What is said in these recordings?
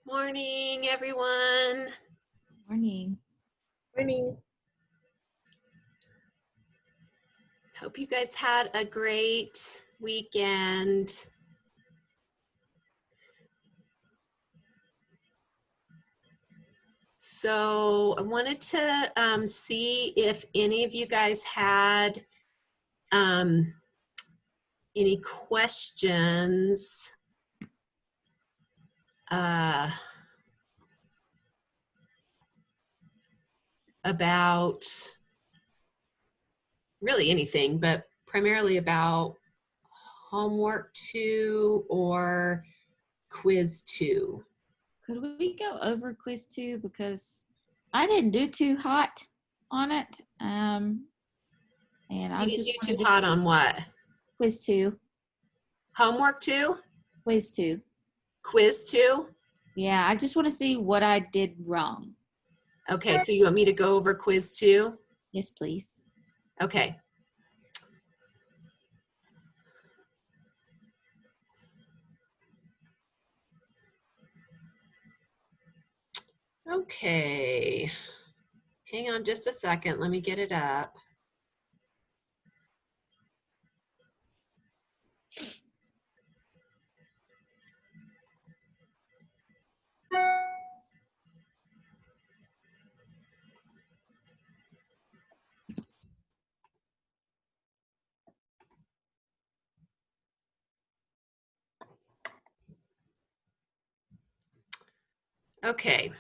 Morning, everyone. Morning. Morning. Hope you guys had a great weekend. So I wanted to see if any of you guys had any questions about really anything, but primarily about homework 2 or quiz 2. Could we go over quiz 2 because I didn't do too hot on it. And I You didn't just do wanted too to hot see on what? quiz 2. Homework 2? Quiz 2. Quiz 2? Yeah, I just want to see what I did wrong. Okay, so you want me to go over quiz 2? Yes, please. Okay. Okay. Hang on just a second. Let me get it up. Okay.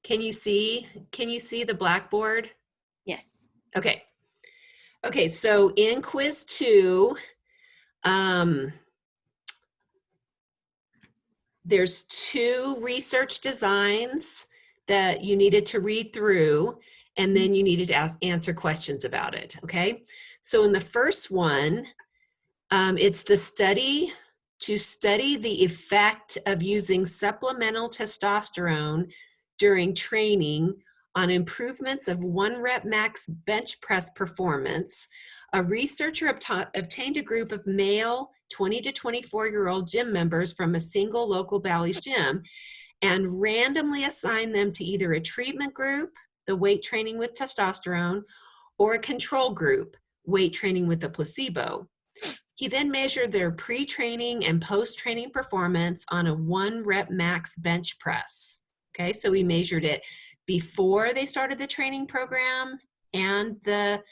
Can you see the blackboard? Yes. Okay. Okay, so in quiz 2, there's 2 research designs that you needed to read through, and then you needed to answer questions about it, okay? So in the first one, it's the study to study the effect of using supplemental testosterone during training on improvements of 1 rep max bench press performance. A researcher obtained a group of male 20 to 24-year-old gym members from a single local Bally's gym and randomly assigned them to either a treatment group, the weight training with testosterone, or a control group, weight training with a placebo. He then measured their pre-training and post-training performance on a 1 rep max bench press. Okay, so we measured it before they started the training program and the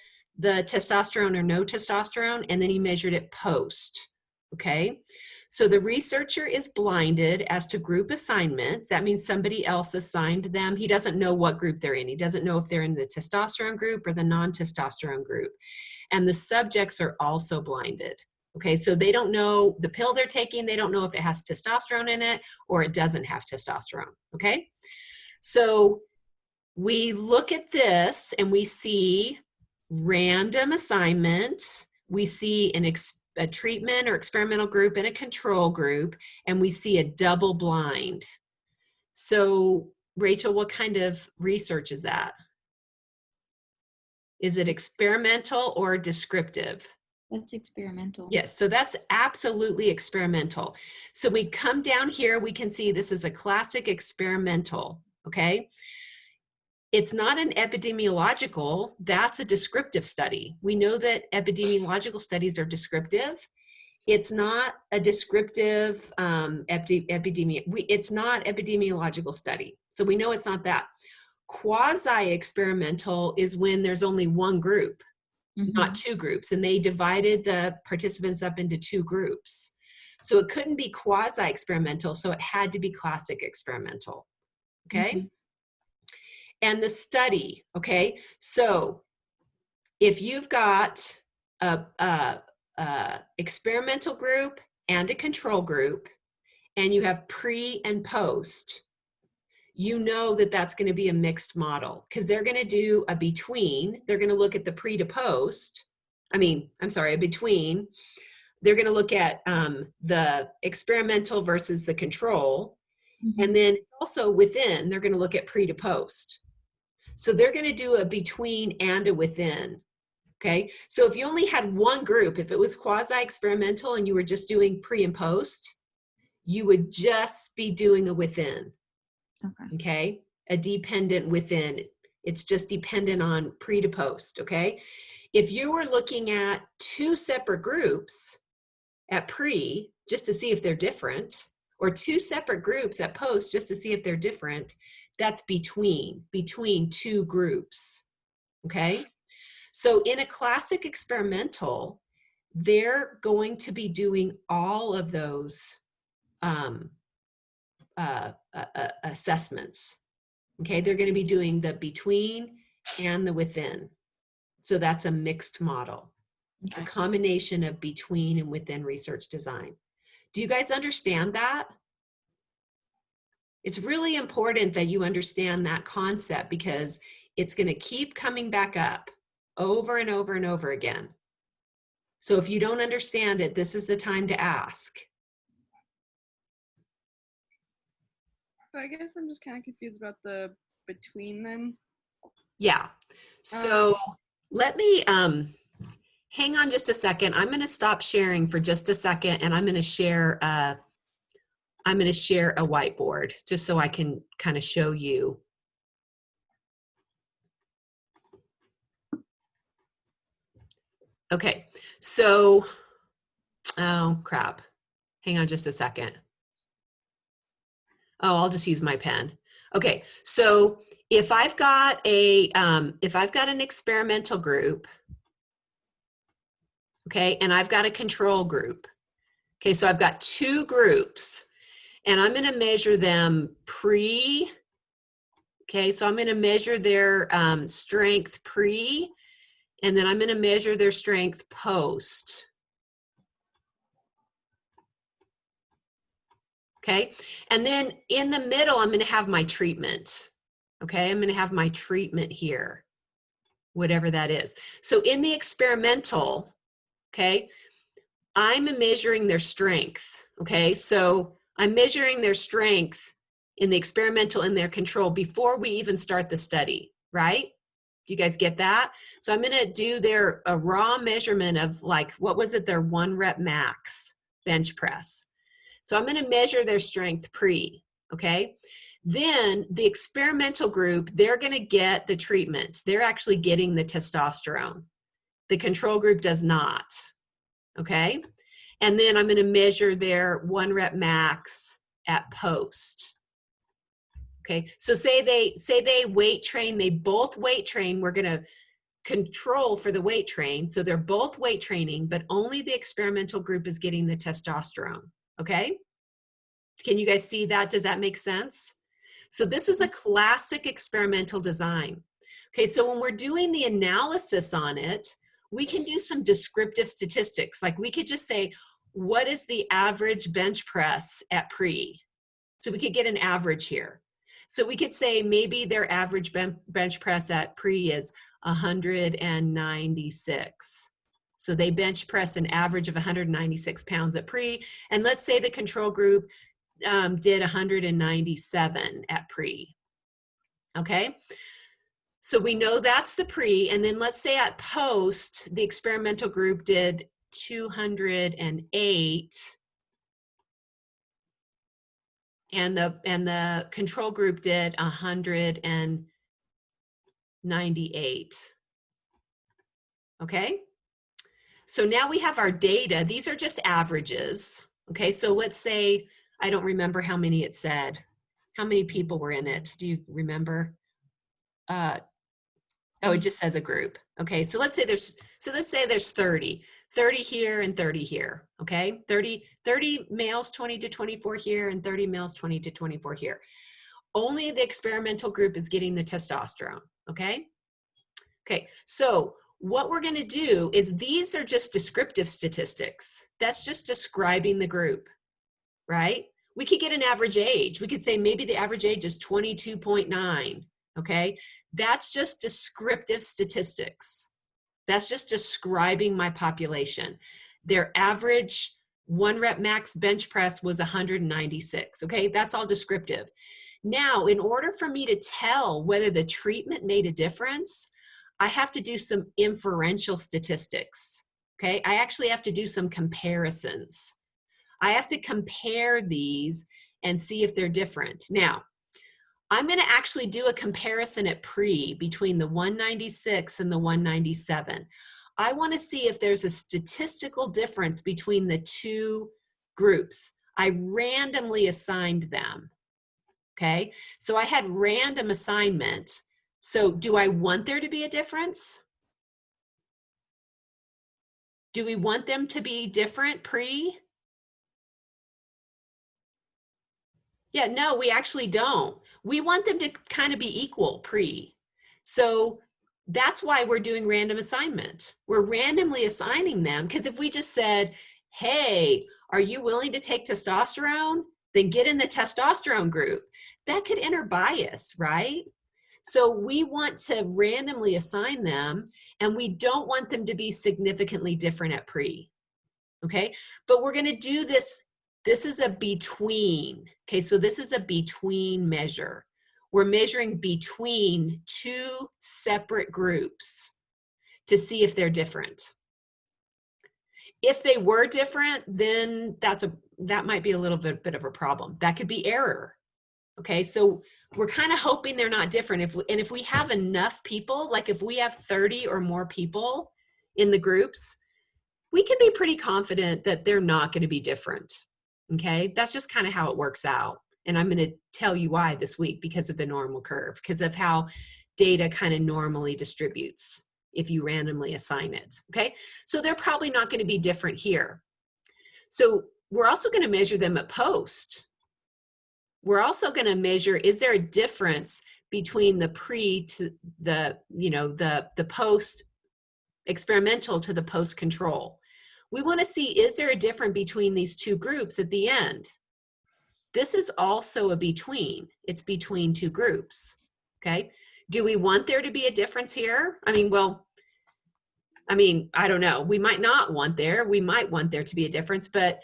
testosterone or no testosterone, and then he measured it post. Okay, so the researcher is blinded as to group assignments. That means somebody else assigned them. He doesn't know what group they're in. He doesn't know if they're in the testosterone group or the non-testosterone group. And the subjects are also blinded. Okay, so they don't know the pill they're taking. They don't know if it has testosterone in it or it doesn't have testosterone. Okay, so we look at this and we see random assignment. We see a treatment or experimental group and a control group, and we see a double blind. So, Rachel, what kind of research is that? Is it experimental or descriptive? That's experimental. Yes, so that's absolutely experimental. So we come down here, we can see this is a classic experimental, okay? It's not an epidemiological, that's a descriptive study. We know that epidemiological studies are descriptive. It's not a descriptive it's not epidemiological study. So we know it's not that. Quasi-experimental is when there's only one group, not 2 groups, and they divided the participants up into 2 groups. So it couldn't be quasi-experimental, so it had to be classic experimental, okay? And the study, okay? So if you've got a experimental group and a control group, and you have pre and post, you know that that's going to be a mixed model because they're going to do a between. They're going to look at the pre to post, I'm sorry, a between. They're going to look at the experimental versus the control. Mhm. And then also within, they're going to look at pre to post. So they're going to do a between and a within. Okay. So if you only had one group, if it was quasi-experimental and you were just doing pre and post, you would just be doing a within. Okay. Okay. A dependent within. It's just dependent on pre to post. Okay. If you were looking at two separate groups at pre, just to see if they're different, or two separate groups at post, just to see if they're different, that's between two groups. Okay. So in a classic experimental, they're going to be doing all of those assessments. Okay, they're going to be doing the between and the within. So that's a mixed model, a Okay. combination of between and within research design. Do you guys understand that? It's really important that you understand that concept because it's going to keep coming back up over and over and over again. So if you don't understand it, this is the time to ask. So I guess I'm just kind of confused about the between then. Yeah. So let me hang on just a second. I'm going to stop sharing for just a second, and I'm going to share a whiteboard just so I can kind of show you. Okay. So, oh crap. Hang on just a second. Oh, I'll just use my pen. Okay. So if I've got an experimental group, okay, and I've got a control group. Okay, so I've got two groups, and I'm going to measure them pre. Okay, so I'm going to measure their strength pre, and then I'm going to measure their strength post. Okay, and then in the middle, I'm going to have my treatment. Okay, I'm going to have my treatment here, whatever that is. So in the experimental, okay, I'm measuring their strength. Okay, so I'm measuring their strength in the experimental and their control before we even start the study, right? Do you guys get that? So I'm going to do a raw measurement of, like, what was it, their 1 rep max bench press. So I'm going to measure their strength pre, okay? Then the experimental group, they're going to get the treatment. They're actually getting the testosterone. The control group does not, okay? And then I'm going to measure their 1 rep max at post. Okay, so say they weight train, they both weight train. We're going to control for the weight train. So they're both weight training, but only the experimental group is getting the testosterone. Okay, can you guys see that? Does that make sense? So this is a classic experimental design. Okay, so when we're doing the analysis on it, we can do some descriptive statistics. Like we could just say, what is the average bench press at pre? So we could get an average here. So we could say maybe their average bench press at pre is 196. So they bench press an average of 196 pounds at pre. And let's say the control group did 197 at pre. Okay. So we know that's the pre. And then let's say at post, the experimental group did 208. And the control group did 198. Okay, so now we have our data. These are just averages. Okay, so let's say, I don't remember how many it said. How many people were in it? Do you remember? Oh, it just says a group. Okay, so let's say there's 30 here and 30 here. Okay, 30 males, 20 to 24 here, and 30 males, 20 to 24 here. Only the experimental group is getting the testosterone. Okay, so what we're going to do is, these are just descriptive statistics. That's just describing the group, right? We could get an average age. We could say maybe the average age is 22.9. Okay, that's just descriptive statistics. That's just describing my population. Their average 1 rep max bench press was 196. Okay, that's all descriptive. Now, in order for me to tell whether the treatment made a difference, I have to do some inferential statistics. Okay, I actually have to do some comparisons. I have to compare these and see if they're different. Now, I'm going to actually do a comparison at pre between the 196 and the 197. I want to see if there's a statistical difference between the two groups. I randomly assigned them. Okay, so I had random assignment. So do I want there to be a difference? Do we want them to be different pre? Yeah, no, we actually don't. We want them to kind of be equal pre. So that's why we're doing random assignment. We're randomly assigning them, because if we just said, hey, are you willing to take testosterone? Then get in the testosterone group. That could enter bias, right? So we want to randomly assign them, and we don't want them to be significantly different at pre. Okay, but we're going to do this. This is a between. Okay, so this is a between measure. We're measuring between two separate groups to see if they're different. If they were different, then that might be a little bit of a problem. That could be error. Okay, so we're kind of hoping they're not different. If we have enough people, like if we have 30 or more people in the groups, we can be pretty confident that they're not going to be different. Okay, that's just kind of how it works out. And I'm going to tell you why this week, because of the normal curve, because of how data kind of normally distributes if you randomly assign it. Okay, so they're probably not going to be different here. So we're also going to measure them at post. We're also going to measure, is there a difference between the pre to the, the post experimental to the post control. We want to see, is there a difference between these two groups at the end? This is also a between. It's between two groups. Okay. Do we want there to be a difference here? I don't know. We might not want there. We might want there to be a difference. But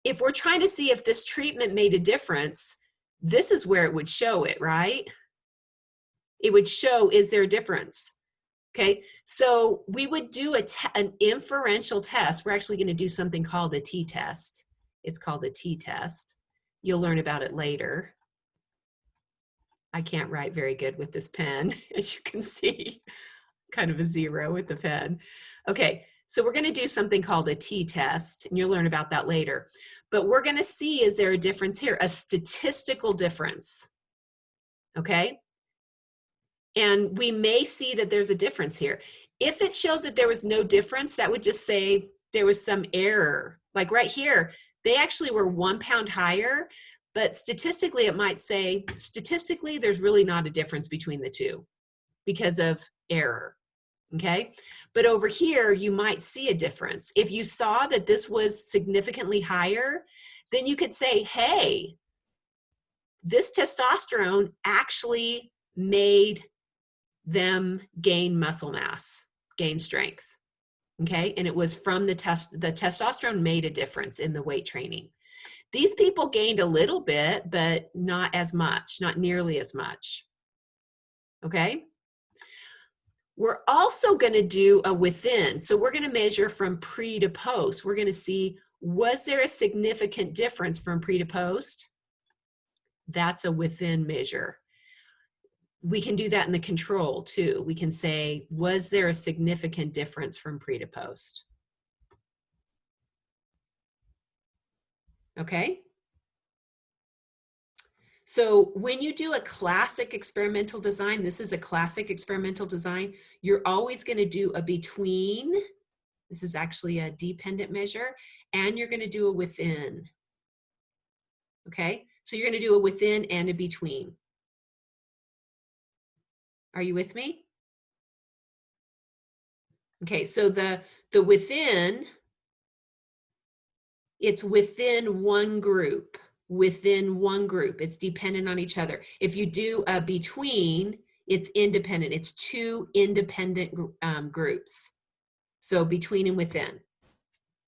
if we're trying to see if this treatment made a difference, this is where it would show it, right? It would show, is there a difference? Okay, so we would do an inferential test. We're actually going to do something called a t-test. It's called a t-test. You'll learn about it later. I can't write very good with this pen, as you can see, kind of a 0 with the pen. Okay, so we're going to do something called a t-test, and you'll learn about that later. But we're going to see, is there a difference here? A statistical difference. Okay? And we may see that there's a difference here. If it showed that there was no difference, that would just say there was some error. Like right here, they actually were 1 pound higher, but statistically it might say, statistically, there's really not a difference between the two because of error, okay? But over here, you might see a difference. If you saw that this was significantly higher, then you could say, hey, this testosterone actually made them gain muscle mass, gain strength, okay? And it was from the testosterone made a difference in the weight training. These people gained a little bit, but not as much, not nearly as much, okay? We're also going to do a within. So we're going to measure from pre to post. We're going to see, was there a significant difference from pre to post? That's a within measure. We can do that in the control too. We can say, was there a significant difference from pre to post? Okay. So when you do a classic experimental design, this is a classic experimental design, you're always going to do a between. This is actually a dependent measure, and you're going to do a within. Okay. So you're going to do a within and a between. Are you with me? Okay, so the within, it's within one group, It's dependent on each other. If you do a between, it's independent. It's two independent groups. So between and within.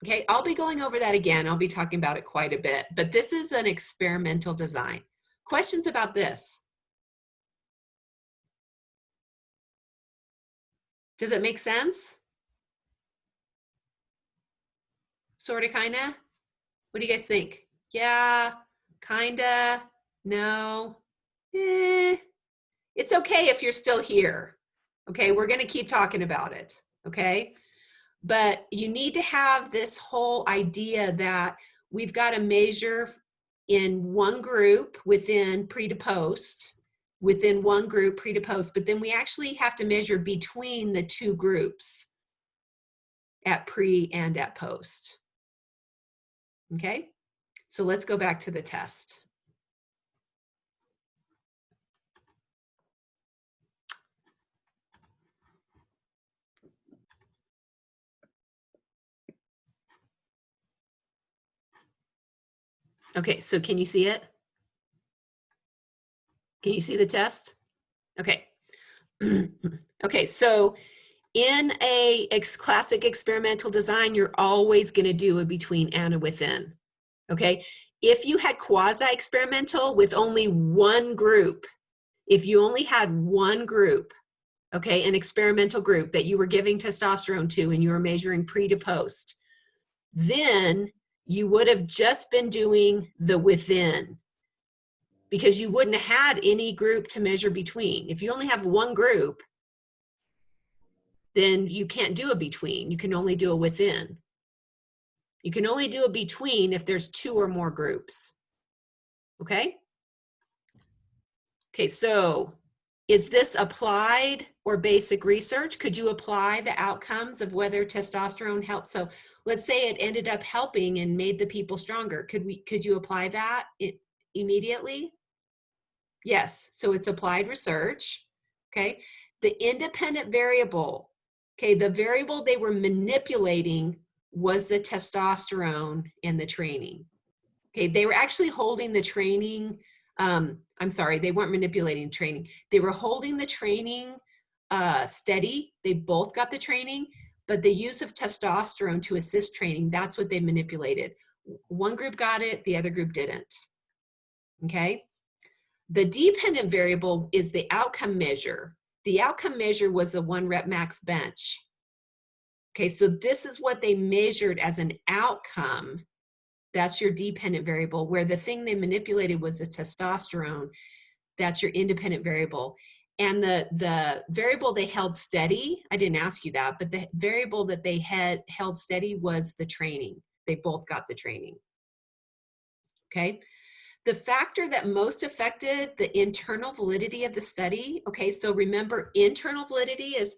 Okay, I'll be going over that again. I'll be talking about it quite a bit, but this is an experimental design. Questions about this? Does it make sense? Sort of, kind of? What do you guys think? Yeah, kind of, no, It's okay if you're still here. Okay, we're going to keep talking about it. Okay, but you need to have this whole idea that we've got to measure in one group within pre to post, within one group pre to post, but then we actually have to measure between the two groups at pre and at post. Okay, so let's go back to the test. Okay, so can you see it? Can you see the test? Okay. Okay, so in a classic experimental design, you're always going to do a between and a within. Okay, if you had quasi-experimental with only one group, if you only had one group, okay, an experimental group that you were giving testosterone to and you were measuring pre to post, then you would have just been doing the within, because you wouldn't have had any group to measure between. If you only have one group, then you can't do a between. You can only do a within. You can only do a between if there's two or more groups. Okay? Okay, so is this applied or basic research? Could you apply the outcomes of whether testosterone helps? So let's say it ended up helping and made the people stronger. Could you apply that immediately? Yes, so it's applied research. Okay, the independent variable, okay, the variable they were manipulating was the testosterone and the training. Okay, they were actually holding the training, I'm sorry, they weren't manipulating training. They were holding the training steady. They both got the training, but the use of testosterone to assist training, that's what they manipulated. One group got it, the other group didn't. Okay, the dependent variable is the outcome measure. The outcome measure was the 1 rep max bench. Okay, so this is what they measured as an outcome. That's your dependent variable, where the thing they manipulated was the testosterone. That's your independent variable. And the variable they held steady, I didn't ask you that, but the variable that they had held steady was the training. They both got the training. Okay. The factor that most affected the internal validity of the study, okay, so remember, internal validity is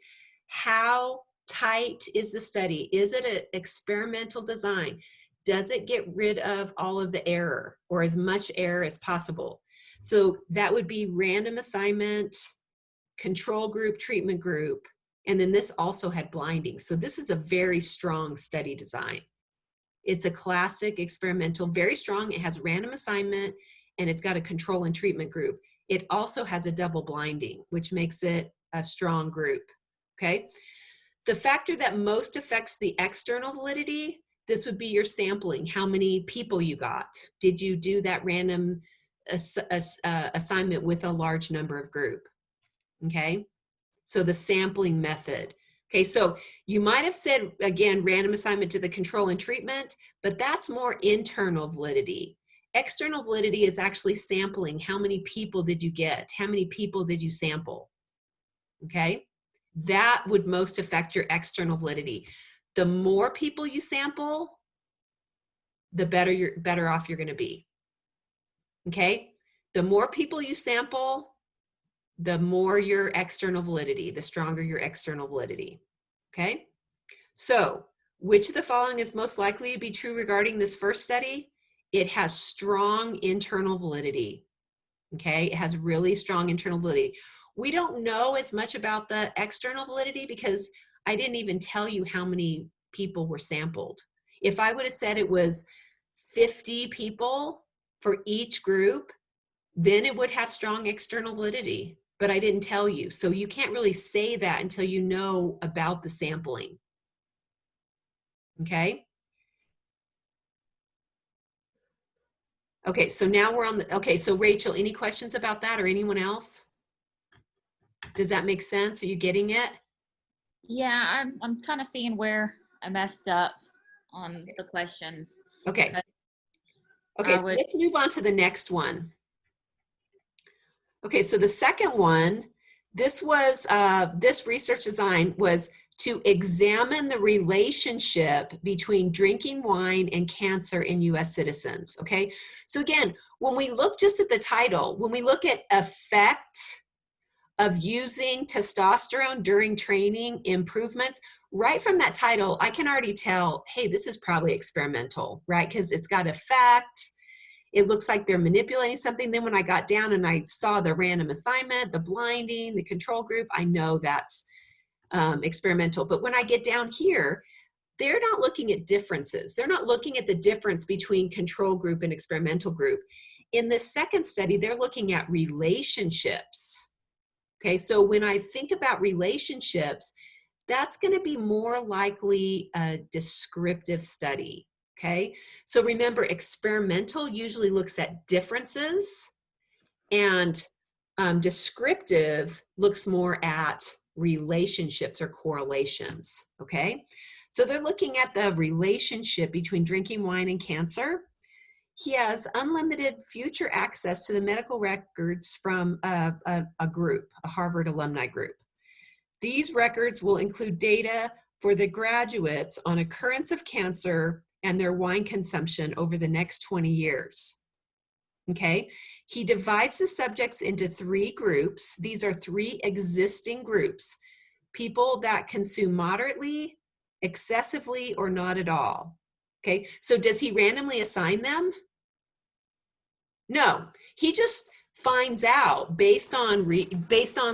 how tight is the study? Is it an experimental design? Does it get rid of all of the error or as much error as possible? So that would be random assignment, control group, treatment group, and then this also had blinding. So this is a very strong study design. It's a classic experimental, very strong. It has random assignment and it's got a control and treatment group. It also has a double blinding, which makes it a strong group, okay? The factor that most affects the external validity, this would be your sampling, how many people you got. Did you do that random assignment with a large number of group, okay? So the sampling method. Okay, so you might have said, again, random assignment to the control and treatment, but that's more internal validity. External validity is actually sampling. How many people did you get? How many people did you sample? Okay, that would most affect your external validity. The more people you sample, the better off you're going to be. Okay, the more people you sample, the more your external validity, the stronger your external validity. Okay, so which of the following is most likely to be true regarding this first study? It has strong internal validity. Okay, it has really strong internal validity. We don't know as much about the external validity because I didn't even tell you how many people were sampled. If I would have said it was 50 people for each group, then it would have strong external validity, but I didn't tell you. So you can't really say that until you know about the sampling. Okay. Okay, so now we're on the, okay, so Rachel, any questions about that or anyone else? Does that make sense? Are you getting it? Yeah, I'm kind of seeing where I messed up on the questions. Okay. But Okay, I so would, let's move on to the next one. Okay, so the second one, this was, this research design was to examine the relationship between drinking wine and cancer in US citizens, okay? So again, when we look just at the title, when we look at effect of using testosterone during training improvements, right from that title, I can already tell, hey, this is probably experimental, right? Because it's got effect. It looks like they're manipulating something. Then when I got down and I saw the random assignment, the blinding, the control group, I know that's experimental. But when I get down here, they're not looking at differences. They're not looking at the difference between control group and experimental group. In this second study, they're looking at relationships. Okay, so when I think about relationships, that's going to be more likely a descriptive study. Okay, so remember, experimental usually looks at differences, and descriptive looks more at relationships or correlations. Okay, so they're looking at the relationship between drinking wine and cancer. He has unlimited future access to the medical records from a group, a Harvard alumni group. These records will include data for the graduates on occurrence of cancer and their wine consumption over the next 20 years. Okay, he divides the subjects into 3 groups. These are 3 existing groups: people that consume moderately, excessively, or not at all. Okay, so does he randomly assign them? No, he just finds out based on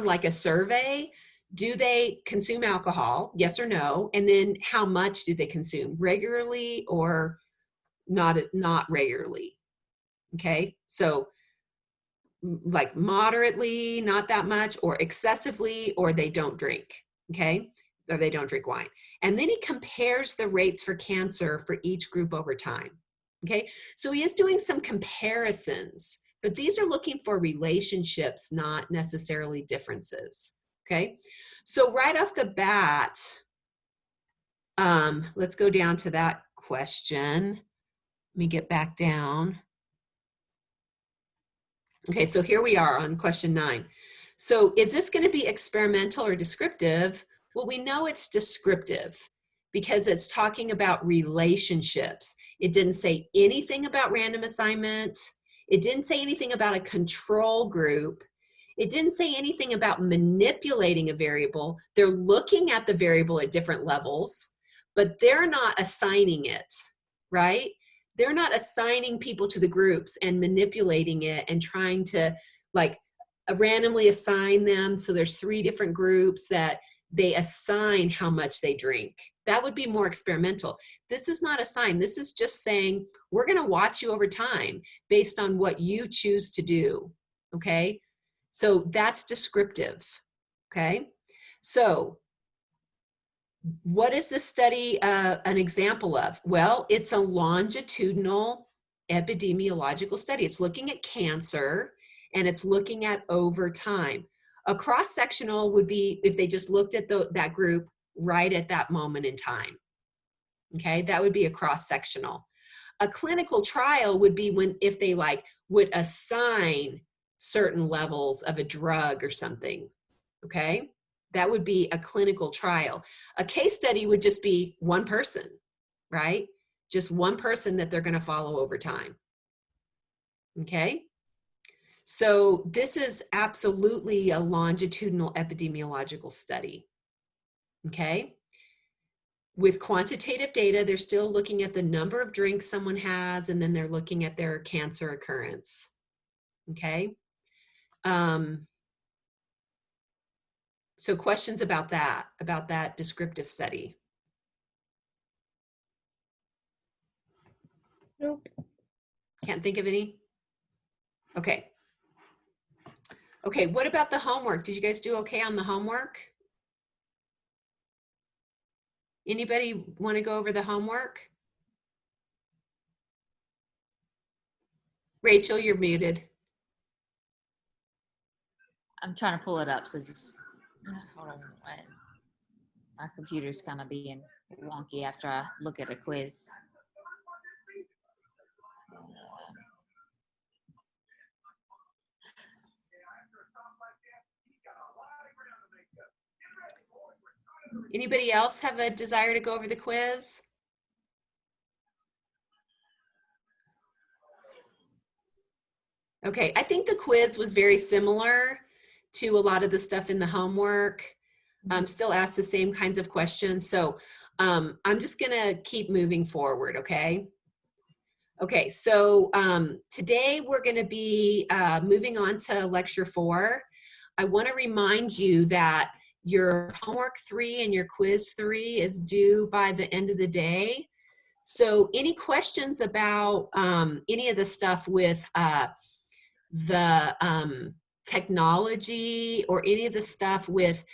like a survey, do they consume alcohol, yes or no, and then how much do they consume, regularly or not regularly. Okay, so like moderately, not that much, or excessively, or they don't drink. Okay, or they don't drink wine. And then he compares the rates for cancer for each group over time. Okay, so he is doing some comparisons, but these are looking for relationships, not necessarily differences. Okay, so right off the bat, let's go down to that question. Let me get back down. Okay, so here we are on question 9. So is this going to be experimental or descriptive? Well, we know it's descriptive because it's talking about relationships. It didn't say anything about random assignment. It didn't say anything about a control group. It didn't say anything about manipulating a variable. They're looking at the variable at different levels, but they're not assigning it, right? They're not assigning people to the groups and manipulating it and trying to like randomly assign them. So there's 3 different groups that they assign how much they drink. That would be more experimental. This is not assigned. This is just saying, we're going to watch you over time based on what you choose to do. Okay. So that's descriptive. Okay. So what is this study an example of? Well, it's a longitudinal epidemiological study. It's looking at cancer and it's looking at over time. A cross-sectional would be if they just looked at that group right at that moment in time. Okay, that would be a cross-sectional. A clinical trial would be if they like would assign certain levels of a drug or something. Okay, that would be a clinical trial. A case study would just be one person, right? Just one person that they're going to follow over time. Okay, so this is absolutely a longitudinal epidemiological study. Okay, with quantitative data, they're still looking at the number of drinks someone has, and then they're looking at their cancer occurrence. Okay. So questions about that descriptive study? Nope. Can't think of any? Okay. Okay, what about the homework? Did you guys do okay on the homework? Anybody want to go over the homework? Rachel, you're muted. I'm trying to pull it up, so just hold on. My computer's kind of being wonky after I look at a quiz. Anybody else have a desire to go over the quiz? Okay, I think the quiz was very similar to a lot of the stuff in the homework. Still ask the same kinds of questions. So I'm just gonna keep moving forward, okay? Okay, so today we're gonna be moving on to lecture 4. I wanna remind you that your homework 3 and your quiz 3 is due by the end of the day. So any questions about any of the stuff with the technology or any of the stuff with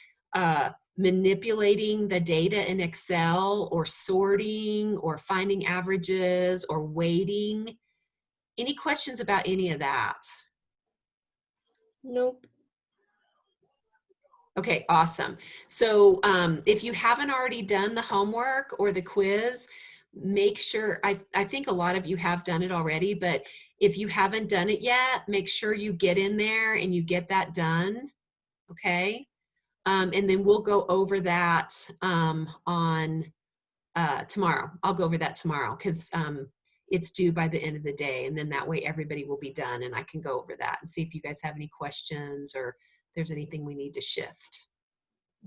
manipulating the data in Excel or sorting or finding averages or weighting? Any questions about any of that? Nope. Okay, awesome. So if you haven't already done the homework or the quiz, make sure, I think a lot of you have done it already, but if you haven't done it yet, make sure you get in there and you get that done, okay? And then we'll go over that on tomorrow. I'll go over that tomorrow because it's due by the end of the day, and then that way everybody will be done and I can go over that and see if you guys have any questions or there's anything we need to shift.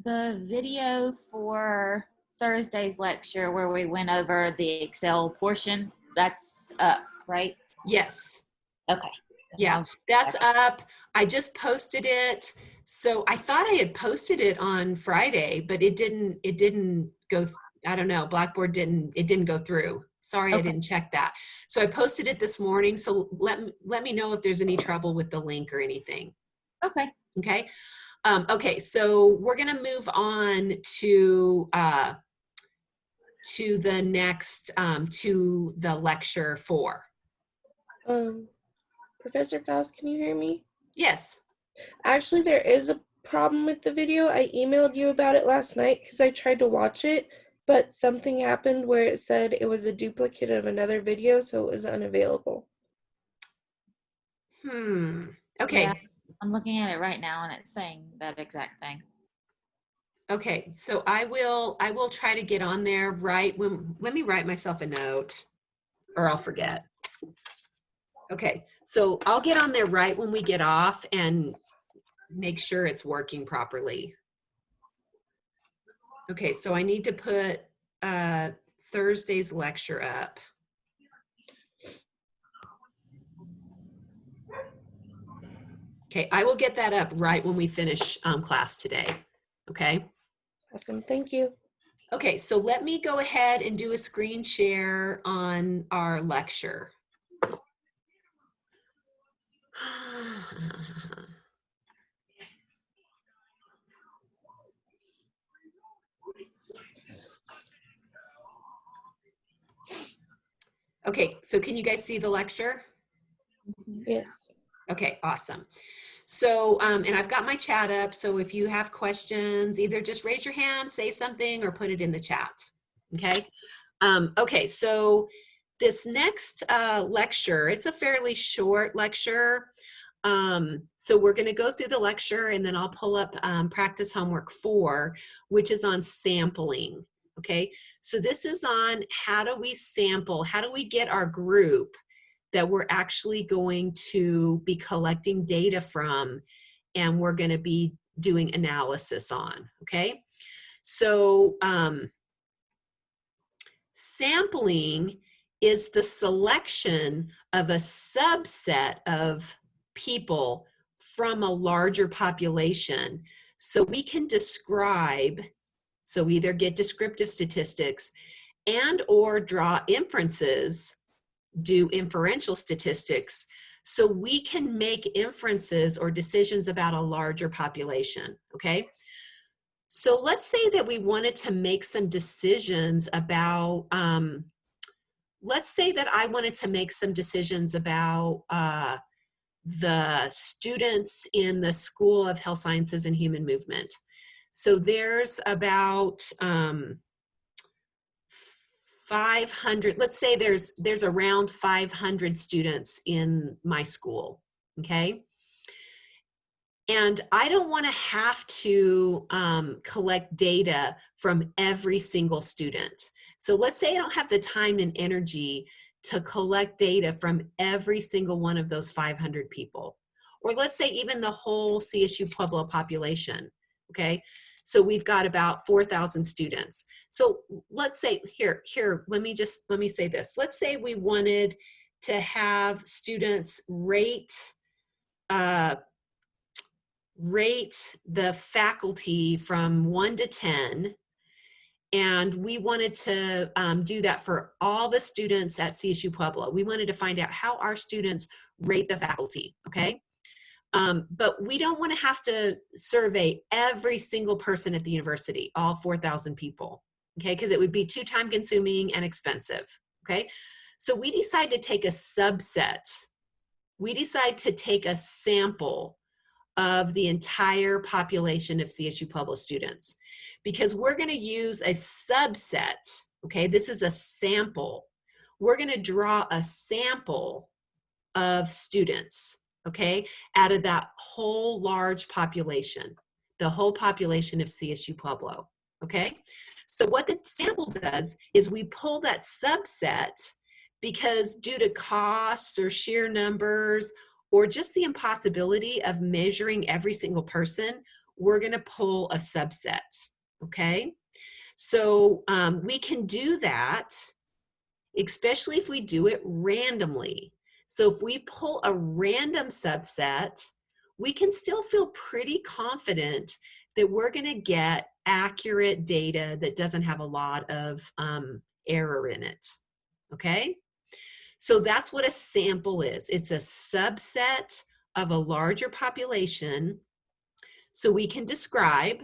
The video for Thursday's lecture where we went over the Excel portion, that's up, right? Yes. Okay. Yeah, that's up. I just posted it. So I thought I had posted it on Friday, but it didn't go, I don't know, Blackboard it didn't go through. Sorry, I Okay. didn't check that. So I posted it this morning. So let me know if there's any trouble with the link or anything. Okay. Okay. Okay, so we're gonna move on to the next, to the lecture 4. Professor Faust, can you hear me? Yes. Actually, there is a problem with the video. I emailed you about it last night because I tried to watch it, but something happened where it said it was a duplicate of another video, so it was unavailable. Okay. Yeah, I'm looking at it right now and it's saying that exact thing. Okay, so I will try to get on there right when, let me write myself a note or I'll forget. Okay, so I'll get on there right when we get off and make sure it's working properly. Okay, so I need to put Thursday's lecture up. Okay, I will get that up right when we finish class today, okay? Awesome, thank you. Okay, so let me go ahead and do a screen share on our lecture. Okay, so can you guys see the lecture? Yes. Okay, awesome. So, and I've got my chat up, so if you have questions, either just raise your hand, say something, or put it in the chat, okay? Okay, so this next lecture, it's a fairly short lecture. So we're gonna go through the lecture and then I'll pull up practice homework 4, which is on sampling, okay? So this is on how do we sample, how do we get our group that we're actually going to be collecting data from and we're going to be doing analysis on, okay? So sampling is the selection of a subset of people from a larger population. So we can describe, so either get descriptive statistics and or draw inferences, do inferential statistics, so we can make inferences or decisions about a larger population, okay? So let's say that we wanted to make some decisions about, let's say that I wanted to make some decisions about the students in the School of Health Sciences and Human Movement. So there's about 500, let's say there's around 500 students in my school, okay? And I don't want to have to collect data from every single student. So let's say I don't have the time and energy to collect data from every single one of those 500 people. Or let's say even the whole CSU Pueblo population, okay? So we've got about 4,000 students. So let's say, let me say this. Let's say we wanted to have students rate the faculty from 1 to 10, and we wanted to do that for all the students at CSU Pueblo. We wanted to find out how our students rate the faculty, okay? But we don't want to have to survey every single person at the university, all 4,000 people, okay? Because it would be too time consuming and expensive, okay? So we decide to take a subset. We decide to take a sample of the entire population of CSU Pueblo students, because we're going to use a subset, okay? This is a sample. We're going to draw a sample of students, okay, out of that whole large population, the whole population of CSU Pueblo, okay? So what the sample does is we pull that subset because due to costs or sheer numbers or just the impossibility of measuring every single person, we're going to pull a subset, okay? So we can do that, especially if we do it randomly. So if we pull a random subset, we can still feel pretty confident that we're going to get accurate data that doesn't have a lot of error in it, okay? So that's what a sample is. It's a subset of a larger population. So we can describe,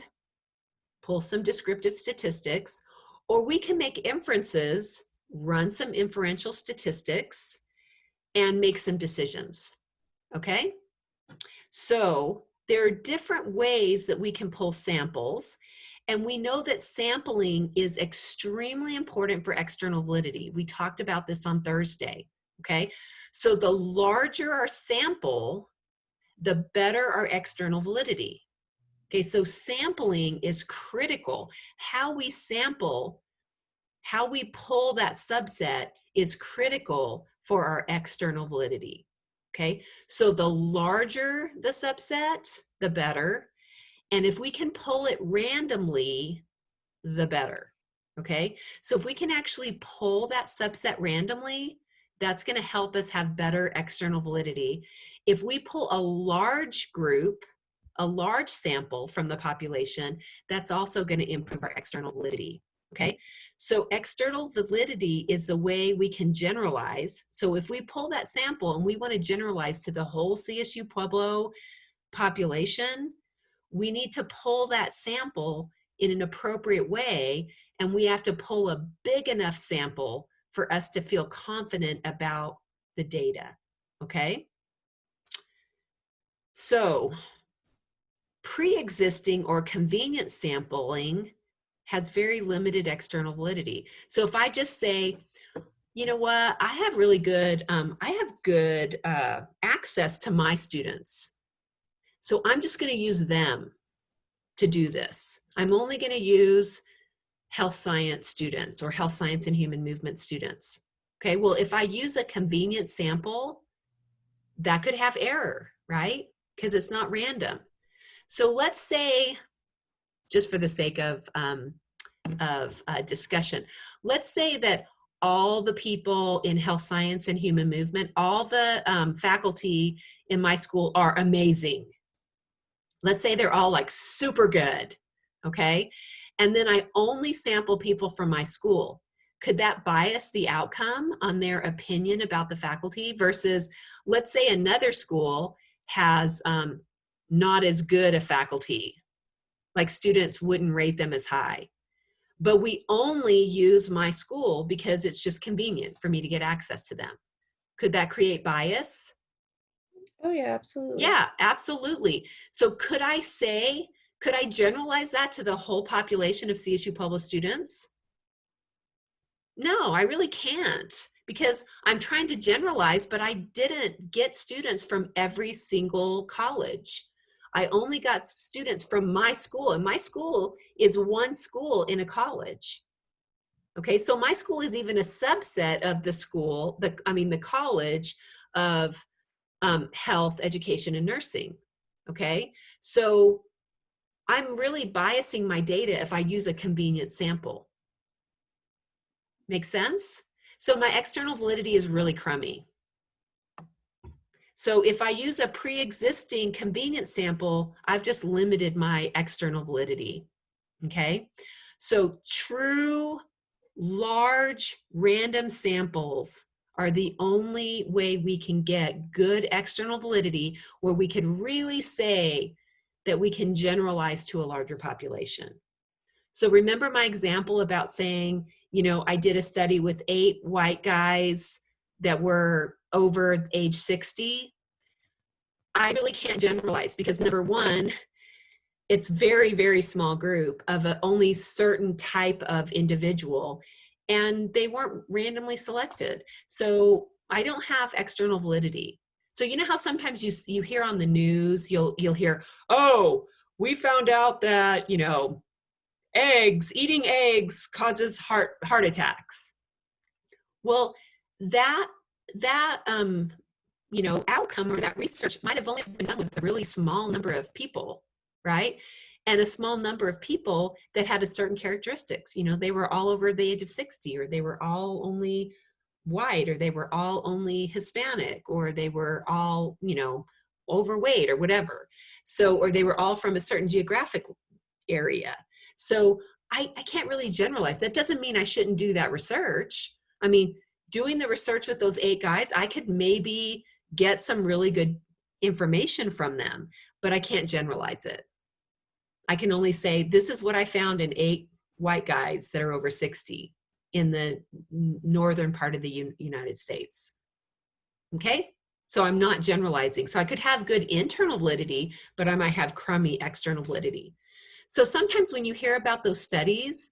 pull some descriptive statistics, or we can make inferences, run some inferential statistics, and make some decisions, okay? So there are different ways that we can pull samples, and we know that sampling is extremely important for external validity. We talked about this on Thursday, okay? So the larger our sample, the better our external validity. Okay, so sampling is critical. How we sample, how we pull that subset is critical for our external validity. Okay, so the larger the subset, the better. And if we can pull it randomly, the better. Okay, so if we can actually pull that subset randomly, that's going to help us have better external validity. If we pull a large group, a large sample from the population, that's also going to improve our external validity. Okay, so external validity is the way we can generalize. So if we pull that sample and we want to generalize to the whole CSU Pueblo population, we need to pull that sample in an appropriate way, and we have to pull a big enough sample for us to feel confident about the data, okay? So pre-existing or convenient sampling has very limited external validity. So if I just say, you know what, I have really good, access to my students, so I'm just going to use them to do this. I'm only going to use health science students or health science and human movement students. Okay, well, if I use a convenient sample, that could have error, right? Because it's not random. So let's say, just for the sake of discussion, let's say that all the people in health science and human movement, all the faculty in my school are amazing. Let's say they're all like super good, okay? And then I only sample people from my school. Could that bias the outcome on their opinion about the faculty versus, let's say another school has not as good a faculty, Like students wouldn't rate them as high. But we only use my school because it's just convenient for me to get access to them. Could that create bias? Oh yeah, absolutely. Yeah, absolutely. So could I generalize that to the whole population of CSU Pueblo students? No, I really can't, because I'm trying to generalize, but I didn't get students from every single college. I only got students from my school, and my school is one school in a college. Okay, so my school is even a subset of the school, the college of health, education, and nursing. Okay, so I'm really biasing my data if I use a convenient sample. Make sense? So my external validity is really crummy. So if I use a pre-existing convenient sample, I've just limited my external validity. Okay, so true large random samples are the only way we can get good external validity, where we can really say that we can generalize to a larger population. So remember my example about saying, I did a study with 8 white guys that were over age 60. I really can't generalize because, number one, it's very, very small group of only certain type of individual, and they weren't randomly selected. So I don't have external validity. So you know how sometimes you hear on the news, you'll hear, oh, we found out that, eating eggs causes heart attacks. Well, that outcome or that research might have only been done with a really small number of people, right? And a small number of people that had a certain characteristics. They were all over the age of 60, or they were all only white, or they were all only Hispanic, or they were all, overweight or whatever. So, or they were all from a certain geographic area. So I can't really generalize. That doesn't mean I shouldn't do that research. I mean, doing the research with those 8 guys, I could maybe get some really good information from them, but I can't generalize it. I can only say, this is what I found in 8 white guys that are over 60 in the northern part of the United States. Okay? So I'm not generalizing. So I could have good internal validity, but I might have crummy external validity. So sometimes when you hear about those studies,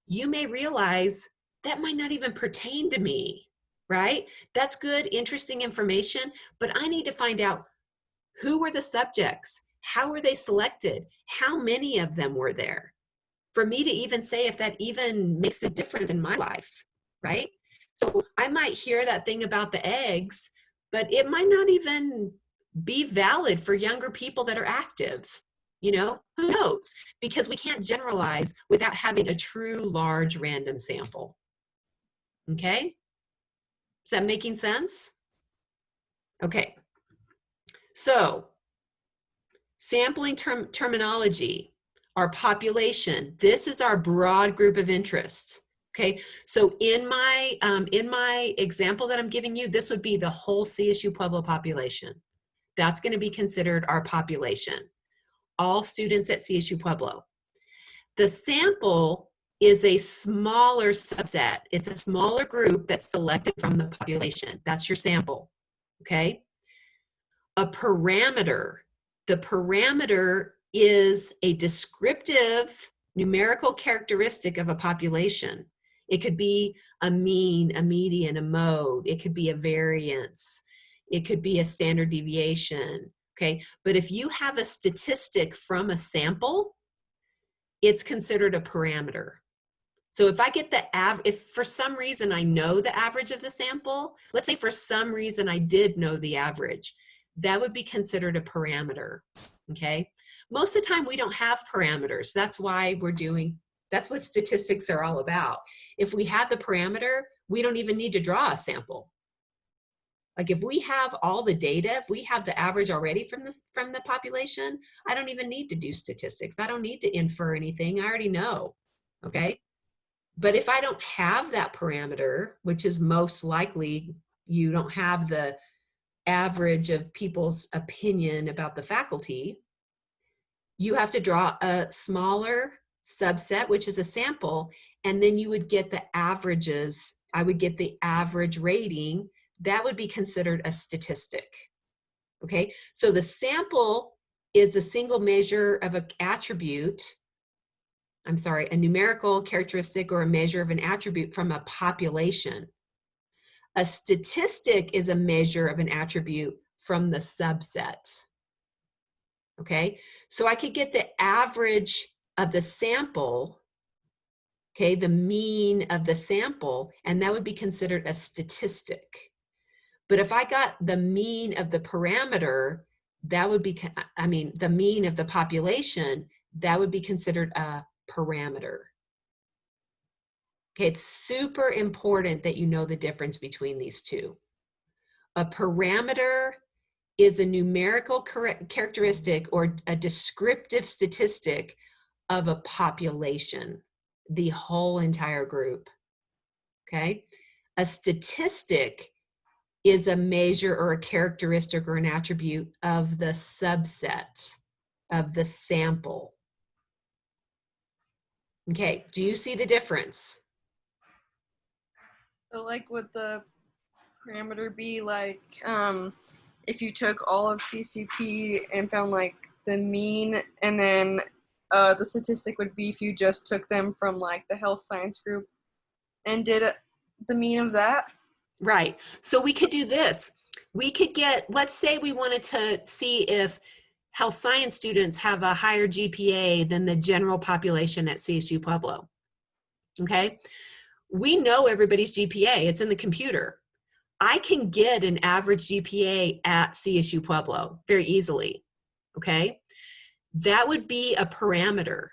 you may realize that might not even pertain to me, right? That's good, interesting information, but I need to find out, who were the subjects? How were they selected? How many of them were there? For me to even say if that even makes a difference in my life, right? So I might hear that thing about the eggs, but it might not even be valid for younger people that are active. Who knows? Because we can't generalize without having a true large random sample. Okay? Is that making sense? Okay. So, sampling terminology, our population, this is our broad group of interest. Okay, so in my example that I'm giving you, this would be the whole CSU Pueblo population. That's going to be considered our population. All students at CSU Pueblo. The sample is a smaller subset. It's a smaller group that's selected from the population. That's your sample, okay? A parameter. The parameter is a descriptive numerical characteristic of a population. It could be a mean, a median, a mode. It could be a variance. It could be a standard deviation, okay? But if you have a statistic from a sample, it's considered a parameter. So if I get the average, if for some reason I know the average of the sample, let's say for some reason I did know the average, that would be considered a parameter, okay? Most of the time we don't have parameters. That's why that's what statistics are all about. If we had the parameter, we don't even need to draw a sample. Like if we have all the data, if we have the average already from the population, I don't even need to do statistics. I don't need to infer anything. I already know, okay? But if I don't have that parameter, which is most likely you don't have the average of people's opinion about the faculty, You have to draw a smaller subset, which is a sample, and then you would get the averages. I would get the average rating. That would be considered a statistic. Okay, so the sample is a single measure of an attribute. I'm sorry, a numerical characteristic or a measure of an attribute from a population. A statistic is a measure of an attribute from the subset. Okay, so I could get the average of the sample, okay, the mean of the sample, and that would be considered a statistic. But if I got the mean of the parameter, that would be, the mean of the population, that would be considered a parameter. Okay, it's super important that you know the difference between these two. A parameter is a numerical characteristic or a descriptive statistic of a population, the whole entire group. Okay, a statistic is a measure or a characteristic or an attribute of the subset of the sample. Okay, do you see the difference? So like would the parameter be like if you took all of CCP and found like the mean, and then the statistic would be if you just took them from like the health science group and did the mean of that? Right, so we could do this. We could get, let's say we wanted to see if health science students have a higher GPA than the general population at CSU Pueblo. Okay, we know everybody's GPA, it's in the computer. I can get an average GPA at CSU Pueblo very easily, okay? That would be a parameter.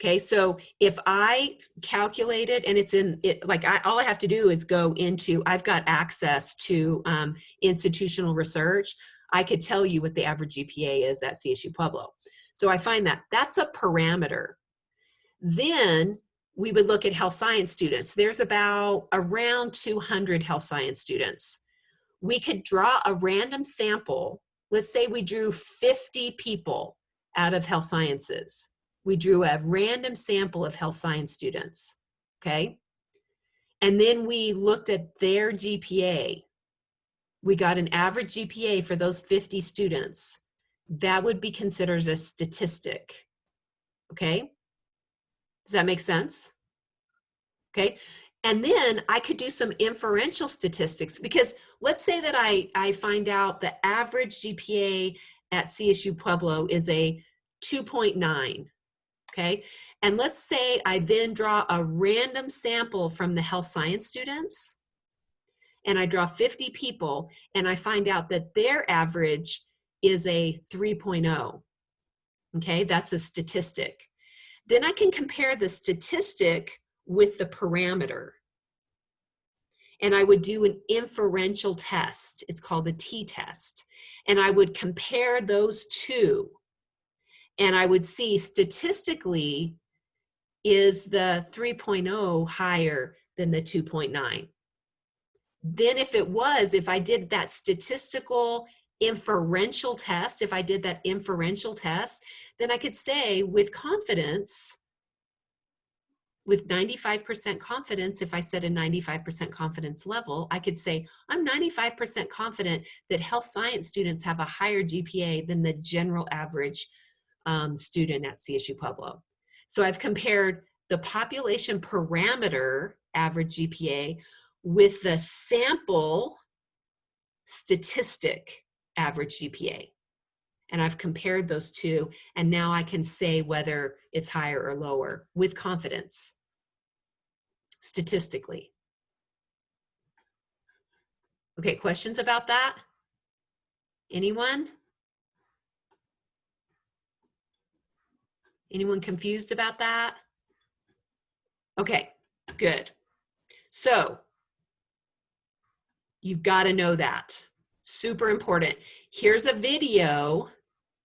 Okay, so if I calculate it and it's in it, like all I have to do is go into, I've got access to institutional research. I could tell you what the average GPA is at CSU Pueblo. So I find that that's a parameter. Then we would look at health science students. There's around 200 health science students. We could draw a random sample. Let's say we drew 50 people out of health sciences. We drew a random sample of health science students, okay? And then we looked at their GPA. We got an average GPA for those 50 students. That would be considered a statistic, okay? Does that make sense? Okay, and then I could do some inferential statistics, because let's say that I find out the average GPA at CSU Pueblo is a 2.9, okay? And let's say I then draw a random sample from the health science students, and I draw 50 people, and I find out that their average is a 3.0, okay? That's a statistic. Then I can compare the statistic with the parameter. And I would do an inferential test. It's called a t-test. And I would compare those two. And I would see statistically, is the 3.0 higher than the 2.9? Then if I did that statistical inferential test, then I could say with confidence, with 95% confidence, if I set a 95% confidence level, I could say, I'm 95% confident that health science students have a higher GPA than the general average student at CSU Pueblo. So I've compared the population parameter average GPA with the sample statistic average GPA. And I've compared those two, and now I can say whether it's higher or lower with confidence, statistically. Okay, questions about that? Anyone? Anyone confused about that? Okay, good. So you've got to know that. Super important. Here's a video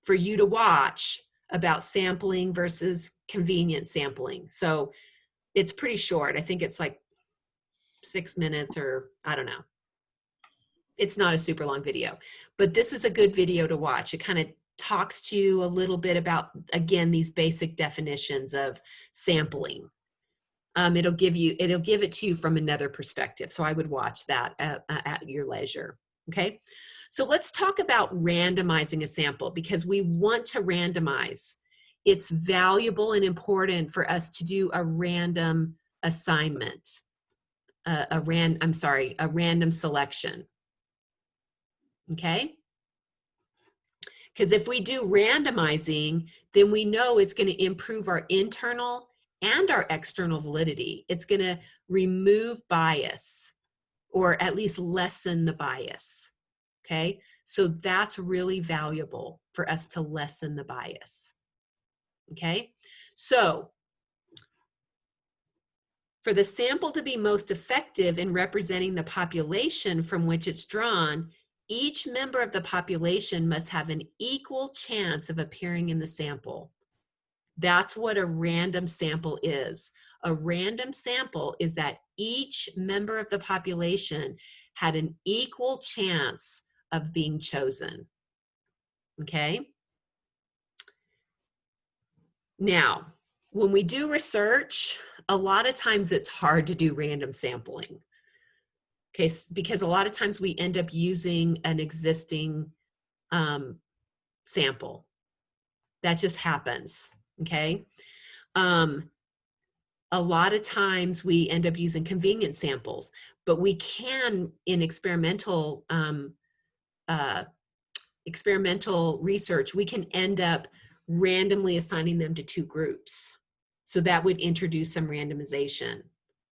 for you to watch about sampling versus convenient sampling. So it's pretty short. I think it's like 6 minutes, or I don't know. It's not a super long video, but this is a good video to watch. It kind of talks to you a little bit about, again, these basic definitions of sampling. It'll give it to you from another perspective. So I would watch that at your leisure. Okay. So let's talk about randomizing a sample, because we want to randomize. It's valuable and important for us to do a random assignment, a random selection. Okay. Because if we do randomizing, then we know it's going to improve our internal and our external validity. It's going to remove bias, or at least lessen the bias. Okay, so that's really valuable for us to lessen the bias. Okay, so for the sample to be most effective in representing the population from which it's drawn, each member of the population must have an equal chance of appearing in the sample. That's what a random sample is. A random sample is that each member of the population had an equal chance of being chosen. Okay? Now, when we do research, a lot of times it's hard to do random sampling. Okay, because a lot of times we end up using an existing sample. That just happens. Okay? A lot of times we end up using convenient samples, but we can, in experimental research, we can end up randomly assigning them to 2 groups. So that would introduce some randomization.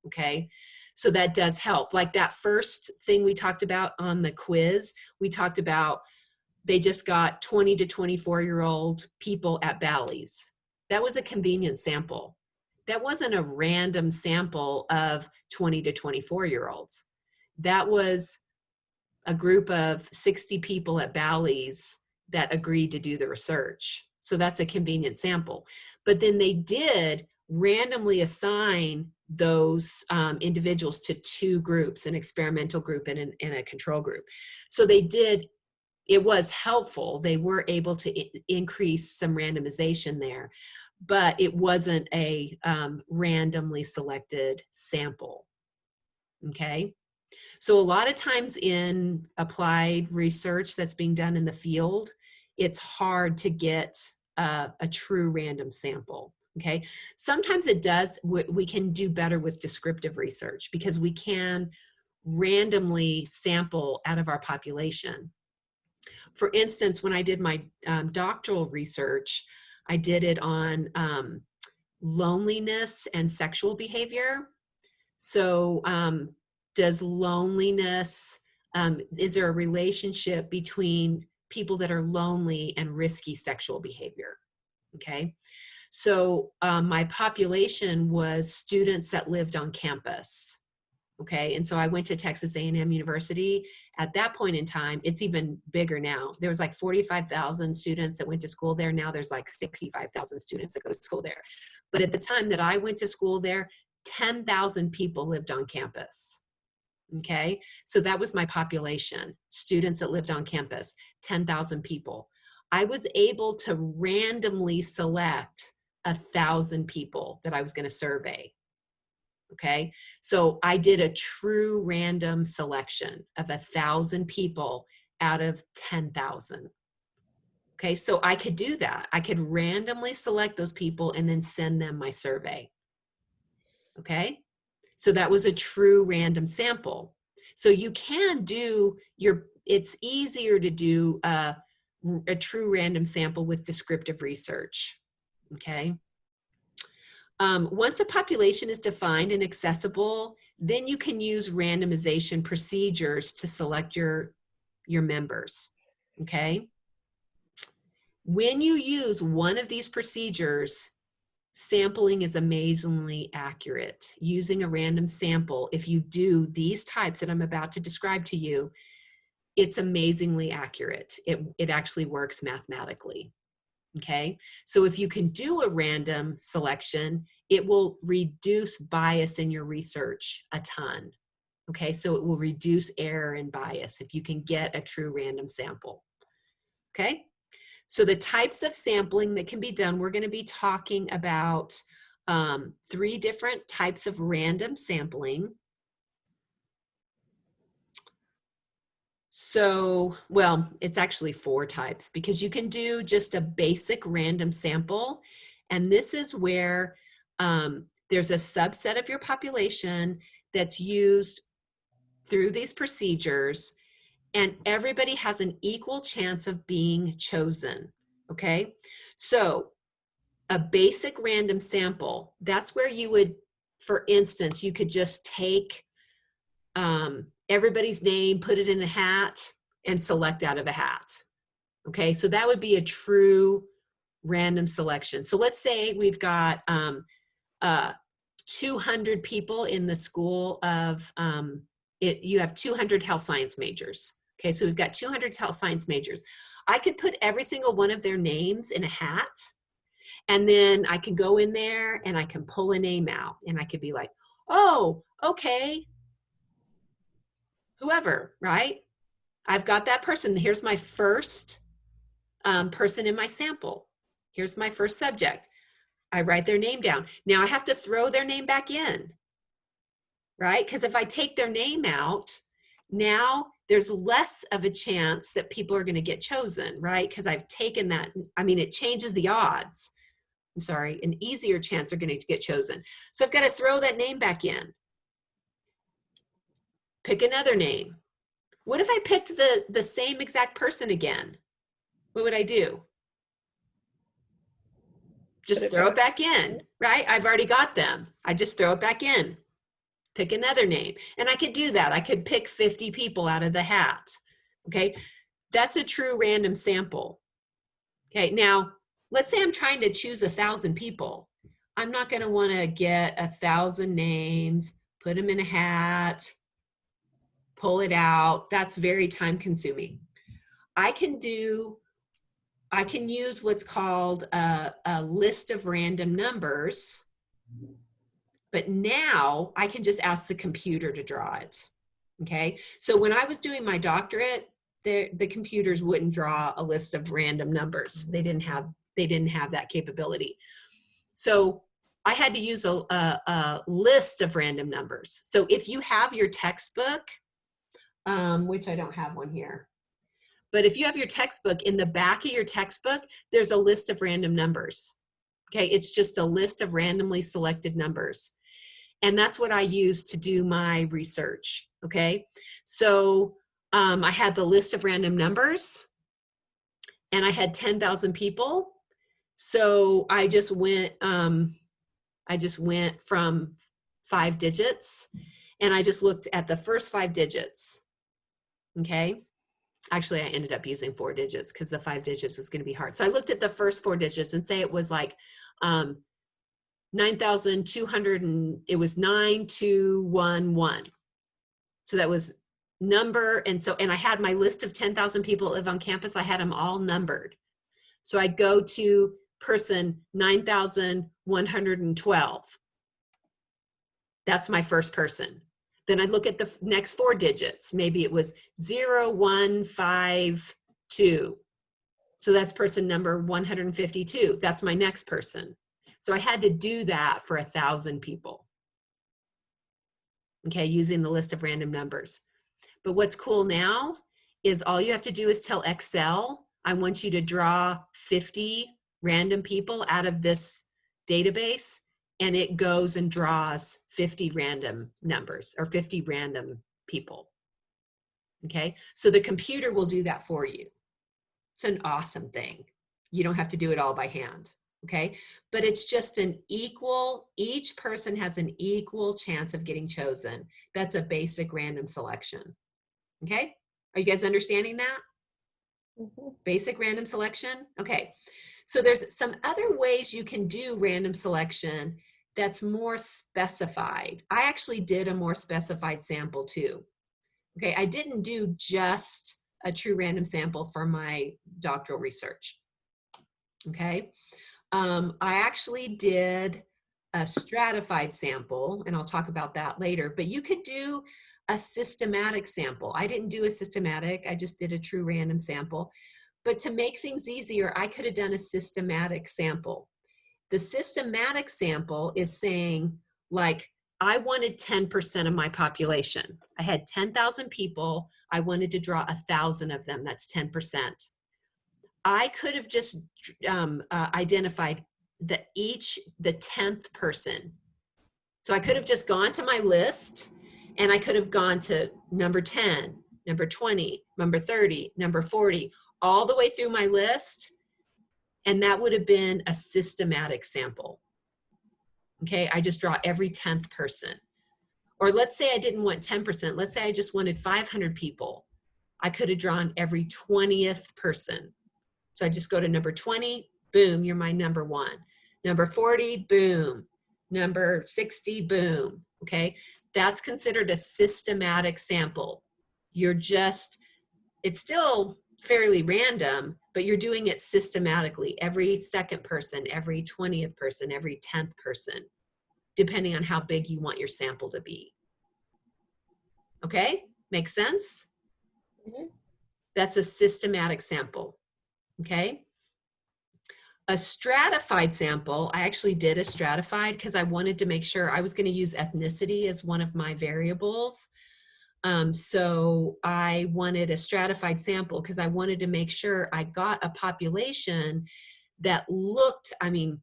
Okay, so that does help. Like that first thing we talked about on the quiz, we talked about they just got 20 to 24-year-old people at Bally's. That was a convenient sample. That wasn't a random sample of 20 to 24-year-olds. That was a group of 60 people at Bally's that agreed to do the research. So that's a convenient sample. But then they did randomly assign those individuals to 2 groups, an experimental group and a control group. So they did, it was helpful. They were able to increase some randomization there, but it wasn't a randomly selected sample. Okay. So a lot of times in applied research that's being done in the field, it's hard to get a true random sample. Okay. Sometimes it does, we can do better with descriptive research because we can randomly sample out of our population. For instance, when I did my doctoral research, I did it on loneliness and sexual behavior. So does loneliness, is there a relationship between people that are lonely and risky sexual behavior? Okay, so my population was students that lived on campus. Okay, and so I went to Texas A&M University. At that point in time, it's even bigger now. There was like 45,000 students that went to school there. Now there's like 65,000 students that go to school there. But at the time that I went to school there, 10,000 people lived on campus. Okay, so that was my population, students that lived on campus, 10,000 people. I was able to randomly select 1,000 people that I was going to survey. Okay, so I did a true random selection of 1,000 people out of 10,000. Okay, so I could do that. I could randomly select those people and then send them my survey. Okay, so that was a true random sample. So you can do it's easier to do a true random sample with descriptive research. Okay. Once a population is defined and accessible, then you can use randomization procedures to select your members, okay? When you use one of these procedures, sampling is amazingly accurate. Using a random sample, if you do these types that I'm about to describe to you, it's amazingly accurate. It actually works mathematically. Okay, so if you can do a random selection, it will reduce bias in your research a ton. Okay, so it will reduce error and bias if you can get a true random sample. Okay, So the types of sampling that can be done, we're going to be talking about 3 different types of random sampling. So, well, it's actually 4 types, because you can do just a basic random sample. And this is where there's a subset of your population that's used through these procedures, and everybody has an equal chance of being chosen, okay? So a basic random sample, that's where you would, for instance, you could just take everybody's name, put it in a hat, and select out of a hat. Okay, so that would be a true random selection. So let's say we've got 200 people in the school of, you have 200 health science majors. Okay, so we've got 200 health science majors. I could put every single one of their names in a hat, and then I can go in there and I can pull a name out, and I could be like, oh, okay, whoever, right? I've got that person. Here's my first person in my sample. Here's my first subject. I write their name down. Now I have to throw their name back in, right? Because if I take their name out, now there's less of a chance that people are going to get chosen, right? Because I've taken that. I mean, it changes the odds. I'm sorry, an easier chance they're going to get chosen. So I've got to throw that name back in. Pick another name. What if I picked the same exact person again? What would I do? Just throw it back in, right? I've already got them. I just throw it back in. Pick another name. And I could do that. I could pick 50 people out of the hat. Okay, that's a true random sample. Okay, now let's say I'm trying to choose 1,000 people. I'm not going to want to get 1,000 names, put them in a hat, pull it out. That's very time consuming. I can use what's called a list of random numbers, but now I can just ask the computer to draw it. Okay, so when I was doing my doctorate, the computers wouldn't draw a list of random numbers. They didn't have that capability. So I had to use a list of random numbers. So if you have your textbook, which I don't have one here, but if you have your textbook, in the back of your textbook, there's a list of random numbers. Okay, it's just a list of randomly selected numbers. And that's what I use to do my research, okay? So I had the list of random numbers, and I had 10,000 people. So I just went from 5 digits, and I just looked at the first 5 digits, okay? Actually, I ended up using 4 digits because the 5 digits is going to be hard. So I looked at the first 4 digits and say it was like 9,200, and it was 9211. So that was number. And I had my list of 10,000 people that live on campus. I had them all numbered. So I go to person 9,112. That's my first person. Then I look at the next 4 digits. Maybe it was 0152. So that's person number 152. That's my next person. So I had to do that for 1,000 people. Okay, using the list of random numbers. But what's cool now is all you have to do is tell Excel, I want you to draw 50 random people out of this database, and it goes and draws 50 random numbers or 50 random people. Okay, so the computer will do that for you. It's an awesome thing. You don't have to do it all by hand. Okay, but it's just each person has an equal chance of getting chosen. That's a basic random selection. Okay, are you guys understanding that? Mm-hmm. Basic random selection. Okay, so there's some other ways you can do random selection that's more specified. I actually did a more specified sample too. Okay, I didn't do just a true random sample for my doctoral research. Okay, I actually did a stratified sample, and I'll talk about that later, but you could do a systematic sample. I didn't do a systematic, I just did a true random sample. But to make things easier, I could have done a systematic sample. The systematic sample is saying, like, I wanted 10% of my population. I had 10,000 people. I wanted to draw 1,000 of them. That's 10%. I could have just identified the 10th person. So I could have just gone to my list and I could have gone to number 10, number 20, number 30, number 40, all the way through my list. And that would have been a systematic sample. Okay, I just draw every 10th person. Or let's say I didn't want 10%. Let's say I just wanted 500 people. I could have drawn every 20th person. So I just go to number 20, boom, you're my number 1. Number 40, boom. Number 60, boom. Okay, that's considered a systematic sample. You're just, it's still fairly random, but you're doing it systematically. Every second person, every 20th person, every 10th person, depending on how big you want your sample to be. Okay, makes sense? Mhm. That's a systematic sample. Okay. A stratified sample, I actually did a stratified because I wanted to make sure I was going to use ethnicity as one of my variables. So I wanted a stratified sample because I wanted to make sure I got a population that looked, I mean,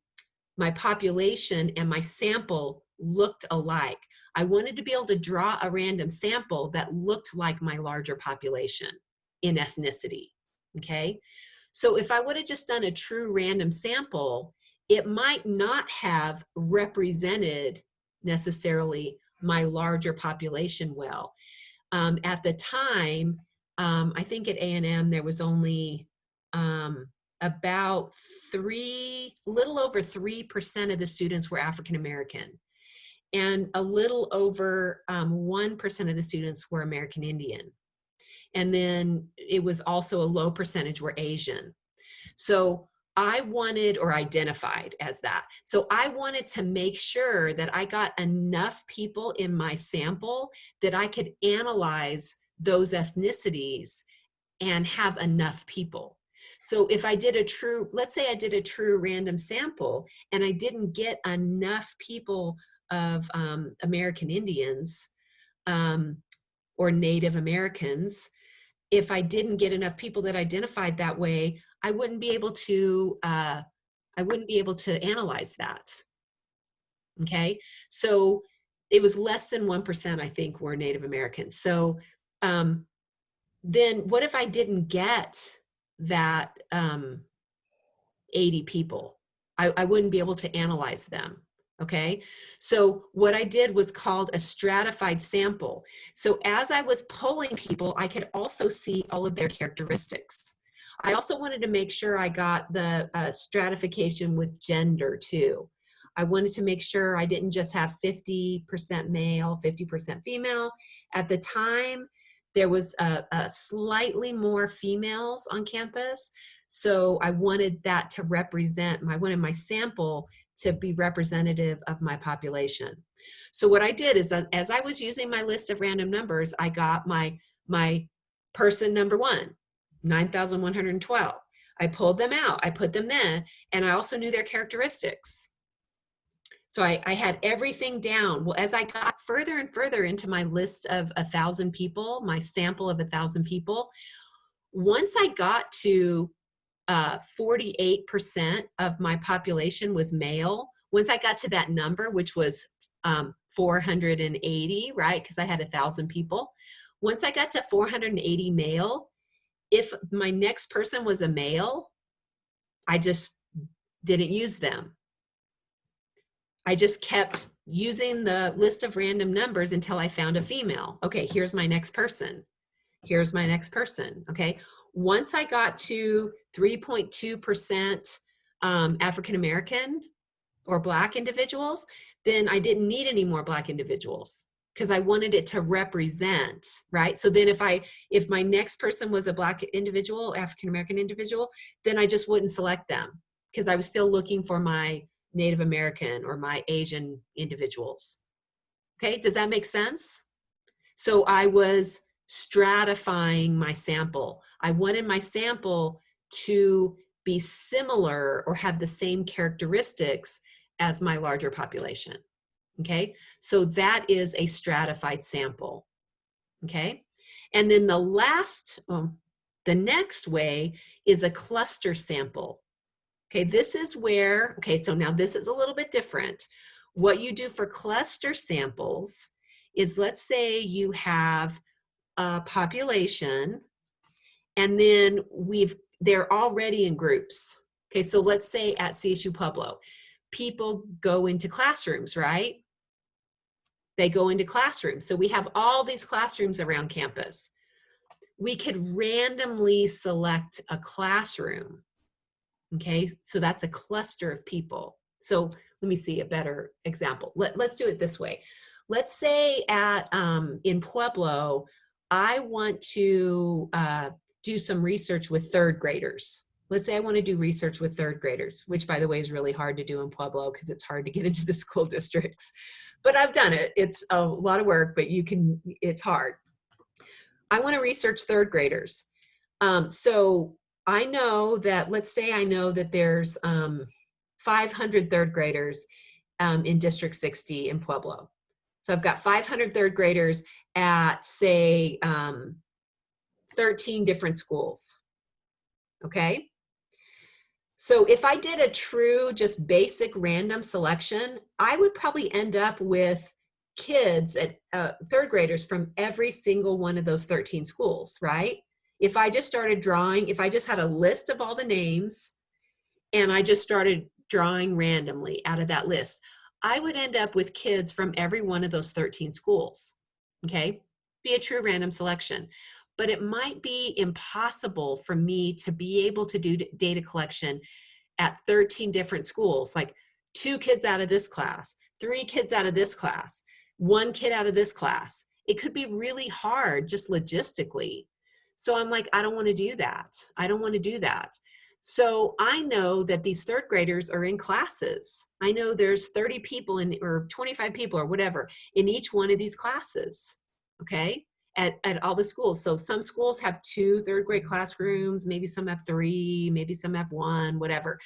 my population and my sample looked alike. I wanted to be able to draw a random sample that looked like my larger population in ethnicity, okay? So if I would have just done a true random sample, it might not have represented necessarily my larger population well. At the time, I think at A&M there was only about little over 3% of the students were African American, and a little over 1% of the students were American Indian. And then it was also a low percentage were Asian. So I wanted, or identified as that. So I wanted to make sure that I got enough people in my sample that I could analyze those ethnicities and have enough people. So if I did a true, let's say I did a true random sample and I didn't get enough people of American Indians or Native Americans, if I didn't get enough people that identified that way, I wouldn't be able to analyze that. Okay, so it was less than 1%, I think, were Native Americans. So then what if I didn't get that 80 people? I wouldn't be able to analyze them. Okay, so what I did was called a stratified sample. So as I was polling people, I could also see all of their characteristics. I also wanted to make sure I got the stratification with gender too. I wanted to make sure I didn't just have 50% male, 50% female. At the time, there was a slightly more females on campus. So I wanted that to represent, I wanted my sample to be representative of my population. So what I did is that as I was using my list of random numbers, I got my person number 1, 9,112. I pulled them out, I put them there, and I also knew their characteristics. So I had everything down. Well, as I got further and further into my list of 1,000 people, my sample of 1,000 people, once I got to 48% of my population was male. Once I got to that number, which was 480, right? Because I had 1,000 people. Once I got to 480 male, if my next person was a male, I just didn't use them. I just kept using the list of random numbers until I found a female. Okay, here's my next person. Here's my next person, okay? Once I got to 3.2% African-American or Black individuals, then I didn't need any more Black individuals because I wanted it to represent, right? So then if my next person was a Black individual, African-American individual, then I just wouldn't select them because I was still looking for my Native American or my Asian individuals. Okay, does that make sense? So I was stratifying my sample. I wanted my sample to be similar or have the same characteristics as my larger population. Okay, so that is a stratified sample. Okay, and then the next way is a cluster sample. Okay, this is where, okay, so now this is a little bit different. What you do for cluster samples is, let's say you have a population and then they're already in groups. Okay, so let's say at CSU Pueblo, people go into classrooms, right? They go into classrooms. So we have all these classrooms around campus. We could randomly select a classroom. Okay, so that's a cluster of people. So let me see a better example. Let's do it this way. Let's say in Pueblo, I want to do some research with third graders. Let's say I want to do research with third graders, which by the way is really hard to do in Pueblo because it's hard to get into the school districts. But I've done it. It's a lot of work, but it's hard. I want to research third graders. So I know that, let's say I know that there's 500 third graders in District 60 in Pueblo. So I've got 500 third graders at, say, 13 different schools. Okay? So if I did a true, just basic random selection, I would probably end up with kids at third graders from every single one of those 13 schools, right? If I just started drawing, if I just had a list of all the names and I just started drawing randomly out of that list, I would end up with kids from every one of those 13 schools, okay? Be a true random selection. But it might be impossible for me to be able to do data collection at 13 different schools, like 2 kids out of this class, 3 kids out of this class, 1 kid out of this class. It could be really hard just logistically. So I'm like, I don't want to do that. I don't want to do that. So I know that these third graders are in classes. I know there's 30 people or 25 people or whatever in each one of these classes, okay, at all the schools. So some schools have 2 third grade classrooms, maybe some have 3, maybe some have 1, whatever.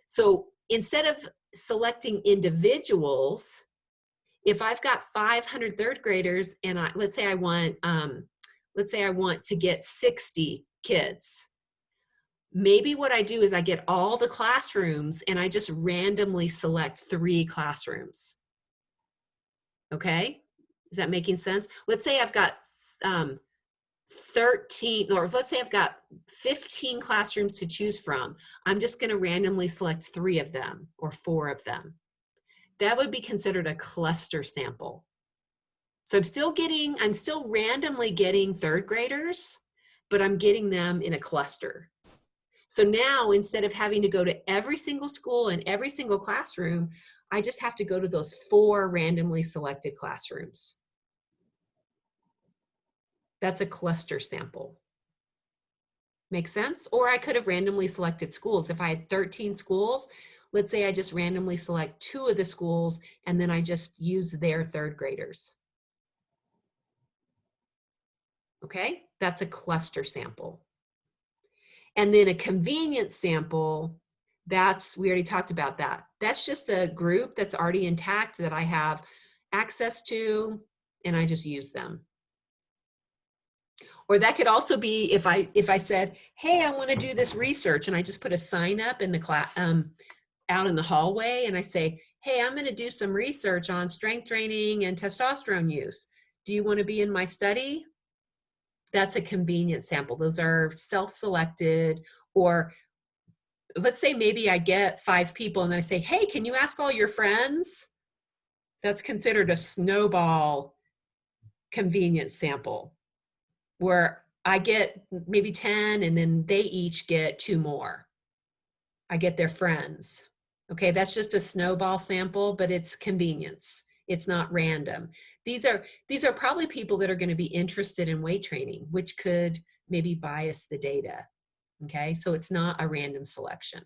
So instead of selecting individuals, if I've got 500 third graders and let's say I want to get 60 kids, maybe what I do is I get all the classrooms and I just randomly select 3 classrooms. Okay, is that making sense? Let's say I've got 13, or let's say I've got 15 classrooms to choose from. I'm just going to randomly select 3 of them or 4 of them. That would be considered a cluster sample. So I'm still randomly getting third graders, but I'm getting them in a cluster. So now instead of having to go to every single school and every single classroom, I just have to go to those 4 randomly selected classrooms. That's a cluster sample. Make sense? Or I could have randomly selected schools. If I had 13 schools, let's say I just randomly select 2 of the schools and then I just use their third graders. Okay, that's a cluster sample. And then a convenience sample, we already talked about that. That's just a group that's already intact that I have access to and I just use them. Or that could also be if I said, hey, I want to do this research, and I just put a sign up in the class, out in the hallway, and I say, hey, I'm going to do some research on strength training and testosterone use. Do you want to be in my study? That's a convenient sample. Those are self-selected. Or let's say maybe I get 5 people and then I say, hey, can you ask all your friends? That's considered a snowball convenience sample, where I get maybe 10 and then they each get 2 more. I get their friends. Okay, that's just a snowball sample, but it's convenience. It's not random. These are probably people that are going to be interested in weight training, which could maybe bias the data. Okay, so it's not a random selection.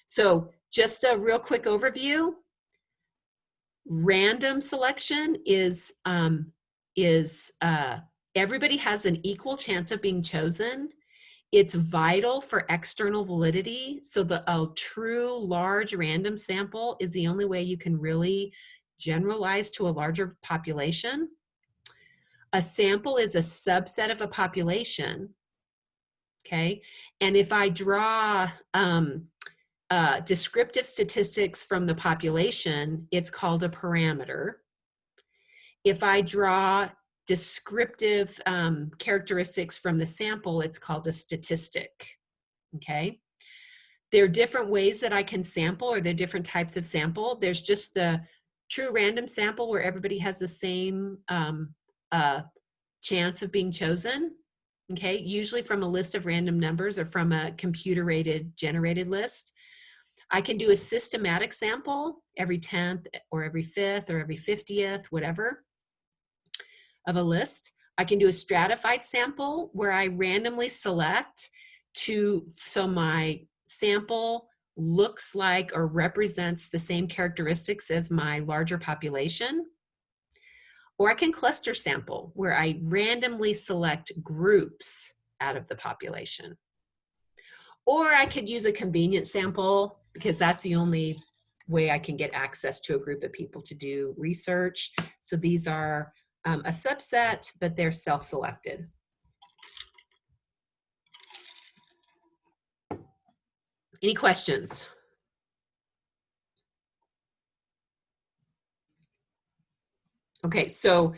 So just a real quick overview. Random selection is everybody has an equal chance of being chosen, It's vital for external validity. So a true large random sample is the only way you can really generalize to a larger population. A sample is a subset of a population, okay? And if I draw descriptive statistics from the population, it's called a parameter. If I draw descriptive characteristics from the sample, it's called a statistic, okay? There are different ways that I can sample, or there are different types of sample. There's just the true random sample where everybody has the same chance of being chosen, okay? Usually from a list of random numbers or from a computer-rated generated list. I can do a systematic sample every 10th or every 5th or every 50th, whatever, of a list. I can do a stratified sample where I randomly select so my sample looks like or represents the same characteristics as my larger population. Or I can cluster sample where I randomly select groups out of the population. Or I could use a convenient sample because that's the only way I can get access to a group of people to do research. So these are a subset, but they're self-selected. Any questions? Okay, so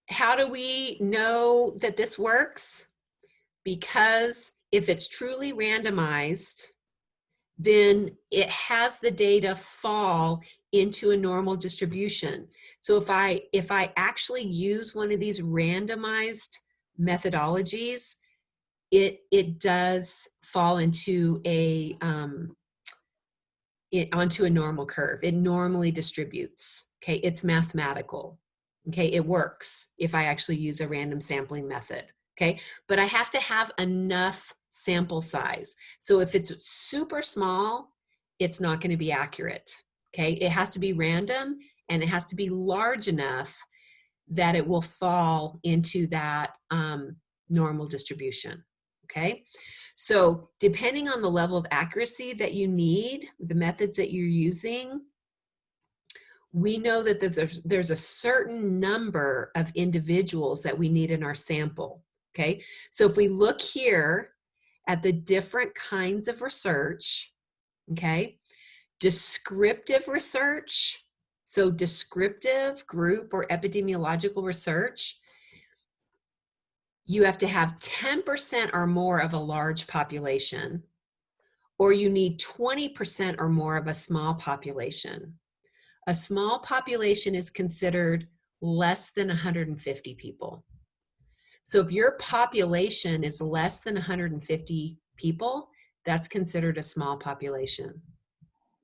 how do we know that this works? Because if it's truly randomized, then it has the data fall into a normal distribution. So if I actually use one of these randomized methodologies, it does fall into onto a normal curve. It normally distributes. Okay, it's mathematical. Okay, it works if I actually use a random sampling method. Okay, but I have to have enough sample size. So if it's super small, it's not going to be accurate. Okay, it has to be random and it has to be large enough that it will fall into that normal distribution. Okay, so depending on the level of accuracy that you need, the methods that you're using, we know that there's a certain number of individuals that we need in our sample. Okay, so if we look here at the different kinds of research, okay, descriptive research, so descriptive group or epidemiological research, you have to have 10% or more of a large population, or you need 20% or more of a small population. A small population is considered less than 150 people. So if your population is less than 150 people, that's considered a small population.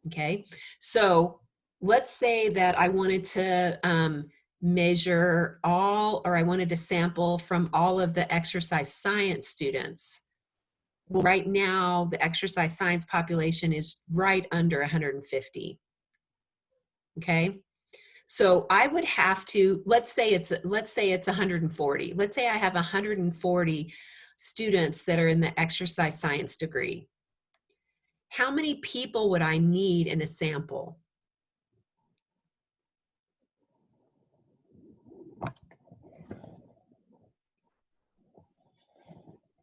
Okay, so let's say that I wanted to measure I wanted to sample from all of the exercise science students. Well, right now, the exercise science population is right under 150. Okay, so I would have to, let's say it's 140. Let's say I have 140 students that are in the exercise science degree. How many people would I need in a sample?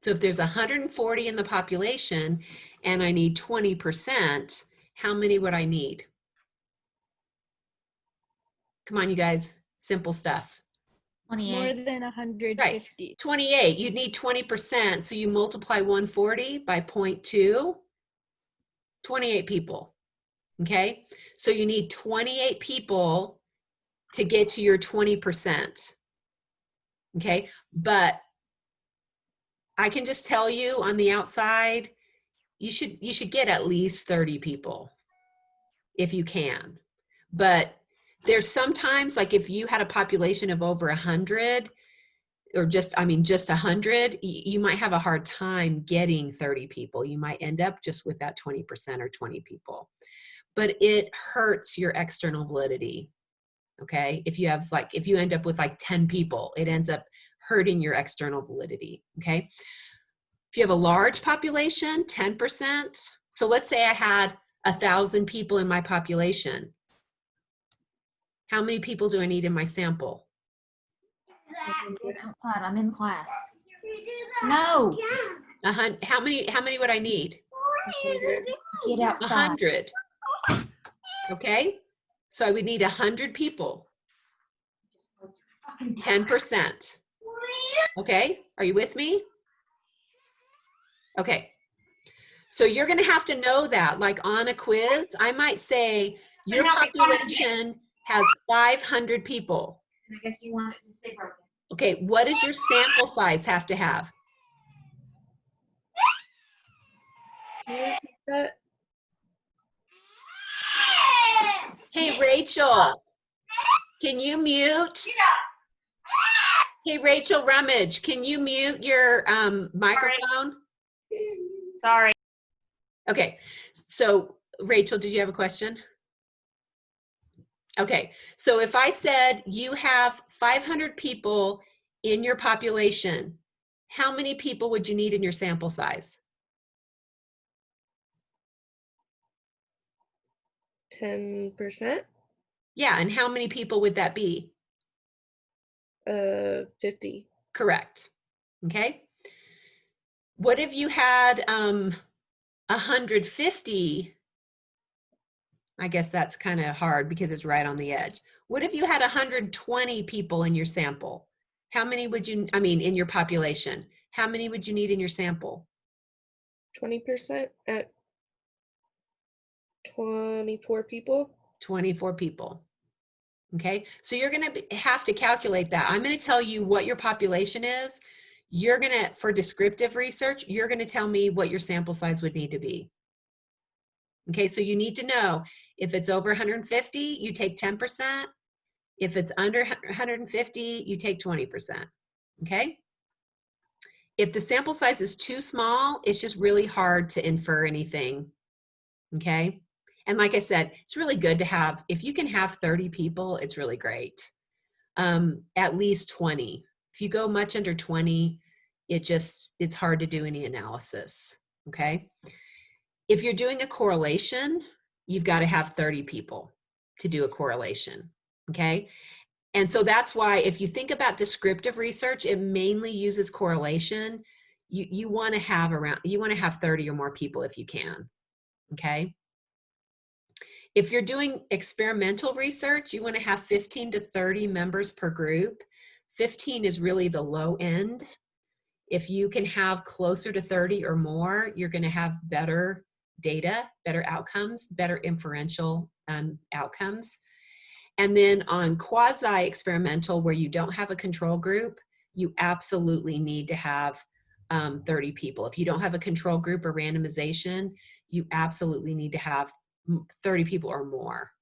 So if there's 140 in the population and I need 20%, how many would I need? Come on, you guys, simple stuff. 28. More than 150. Right, 28, you'd need 20%. So you multiply 140 by 0.2, 28 people, okay? So you need 28 people to get to your 20%, okay? But I can just tell you on the outside, you should get at least 30 people if you can. But there's sometimes, like if you had a population of over 100 or just 100, you might have a hard time getting 30 people. You might end up just with that 20% or 20 people. But it hurts your external validity. Okay, if you end up with like 10 people, it ends up hurting your external validity. Okay, If you have a large population, 10%. So let's say I had 1,000 people in my population. How many people do I need in my sample? Get outside. I'm in class. No. How many would I need? Get outside. 100. Okay, so I would need 100 people. 10%. Okay, are you with me? Okay, so you're going to have to know that, like on a quiz, I might say your population has 500 people. I guess you want it to stay broken. Okay, what does your sample size have to have? Can you repeat that? Hey, Rachel, can you mute? Hey, Rachel Rummage, can you mute your microphone? Sorry. Okay, so Rachel, did you have a question? Okay, so if I said you have 500 people in your population, how many people would you need in your sample size? 10%? Yeah, and how many people would that be? 50. Correct. Okay. What if you had 150? I guess that's kind of hard because it's right on the edge. What if you had 120 people in your sample? How many would you, I mean, in your population? How many would you need in your sample? 20% at 24 people? 24 people. Okay, so you're going to have to calculate that. I'm going to tell you what your population is. You're going to, for descriptive research, you're going to tell me what your sample size would need to be. Okay, so you need to know if it's over 150, you take 10%. If it's under 150, you take 20%. Okay? If the sample size is too small, it's just really hard to infer anything. Okay? And like I said, it's really good to have, if you can have 30 people, it's really great. At least 20. If you go much under 20, it's hard to do any analysis. Okay? If you're doing a correlation, you've got to have 30 people to do a correlation. Okay? And so that's why if you think about descriptive research, it mainly uses correlation. You want to have 30 or more people if you can. Okay? If you're doing experimental research, you want to have 15 to 30 members per group. 15 is really the low end. If you can have closer to 30 or more, you're going to have better data, better outcomes, better inferential outcomes. And then on quasi-experimental, where you don't have a control group, you absolutely need to have 30 people. If you don't have a control group or randomization, you absolutely need to have 30 people or more,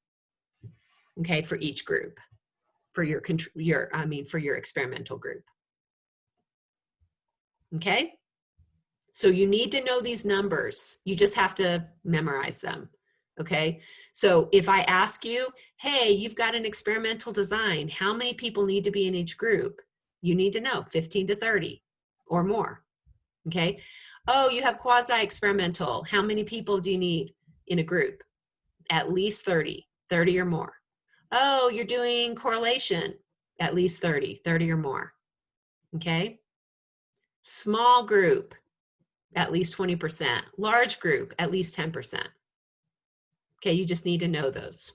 okay, for each group, for your experimental group. Okay? So you need to know these numbers. You just have to memorize them. Okay? So if I ask you, hey, you've got an experimental design, how many people need to be in each group? You need to know 15 to 30 or more. Okay? Oh, you have quasi-experimental. How many people do you need in a group? At least 30 or more. Oh, you're doing correlation. At least 30 or more. Okay? Small group, at least 20%. Large group, at least 10%. Okay, you just need to know those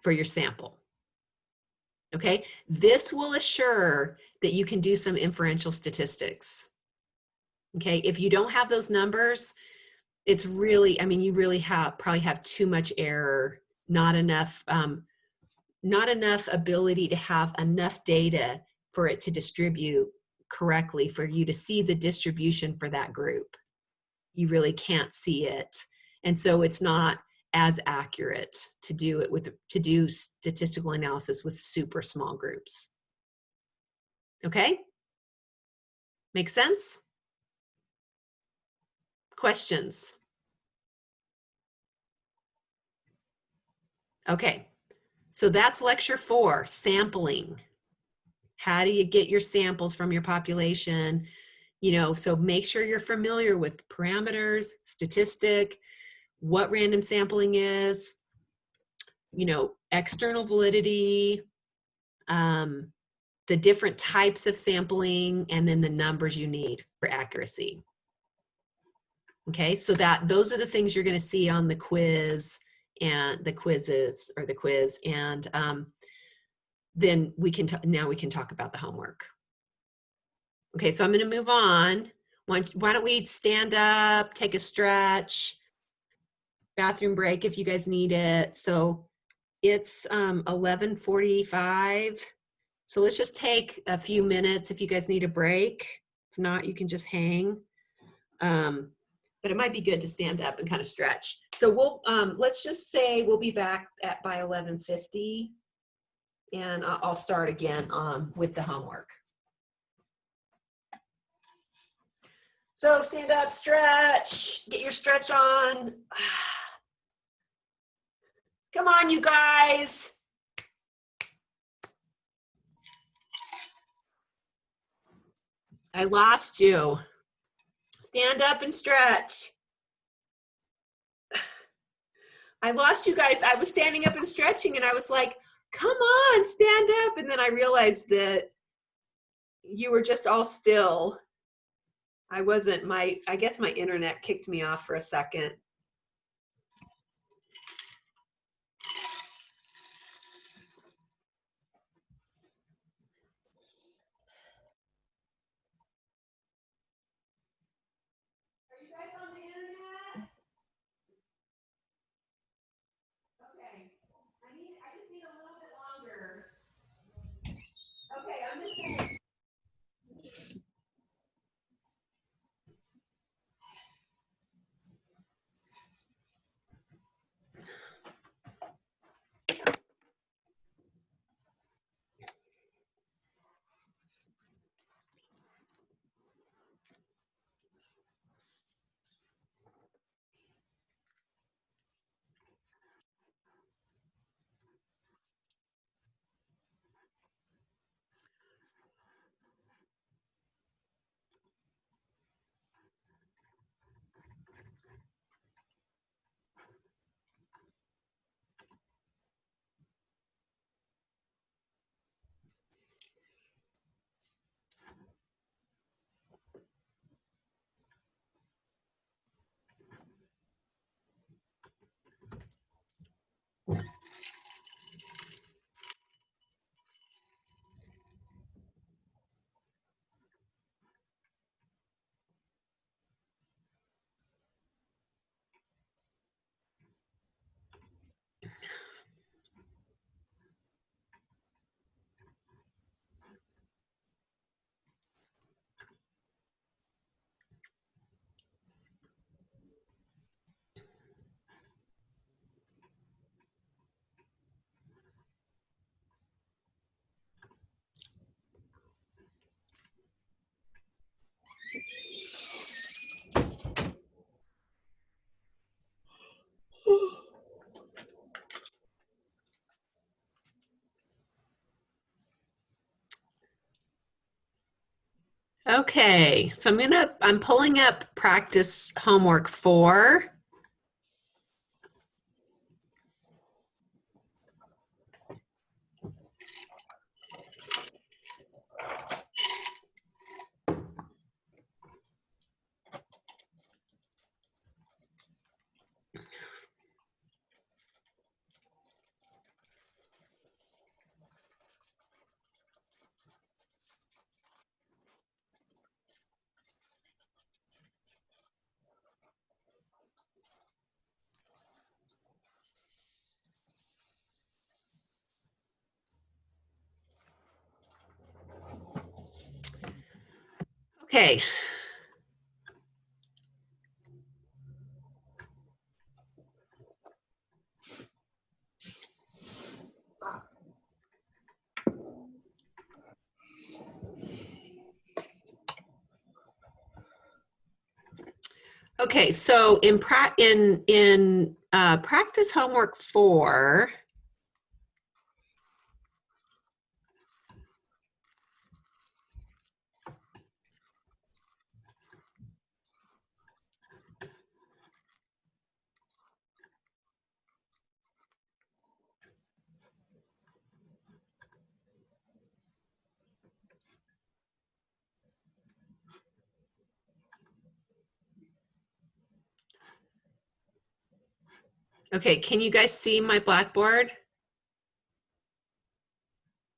for your sample. Okay, this will assure that you can do some inferential statistics. Okay, if you don't have those numbers, it's really, I mean, you really probably have too much error, not enough ability to have enough data for it to distribute correctly for you to see the distribution for that group. You really can't see it. And so it's not as accurate to do statistical analysis with super small groups. Okay? Make sense? Questions? Okay, so that's lecture 4, sampling. How do you get your samples from your population You know, so make sure you're familiar with parameters, statistic, what random sampling is, you know, external validity, the different types of sampling, and then the numbers you need for accuracy. Okay, so those are the things you're going to see on the quiz and the quizzes, or the quiz, and then now we can talk about the homework. Okay, so I'm going to move on. Why don't we stand up, take a stretch, bathroom break if you guys need it. So it's 11:45. So let's just take a few minutes if you guys need a break. If not, you can just hang. But it might be good to stand up and kind of stretch. So we'll let's just say we'll be back by 11:50, and I'll start again with the homework. So stand up, stretch, get your stretch on. Come on, you guys. I lost you. Stand up and stretch. I lost you guys. I was standing up and stretching, and I was like, come on, stand up. And then I realized that you were just all still. I guess my internet kicked me off for a second. Are you guys on the internet? Okay. I just need a little bit longer. Okay, I'm just saying. Okay, so I'm pulling up practice homework 4. Okay. Okay, so in practice homework 4, Okay, can you guys see my Blackboard?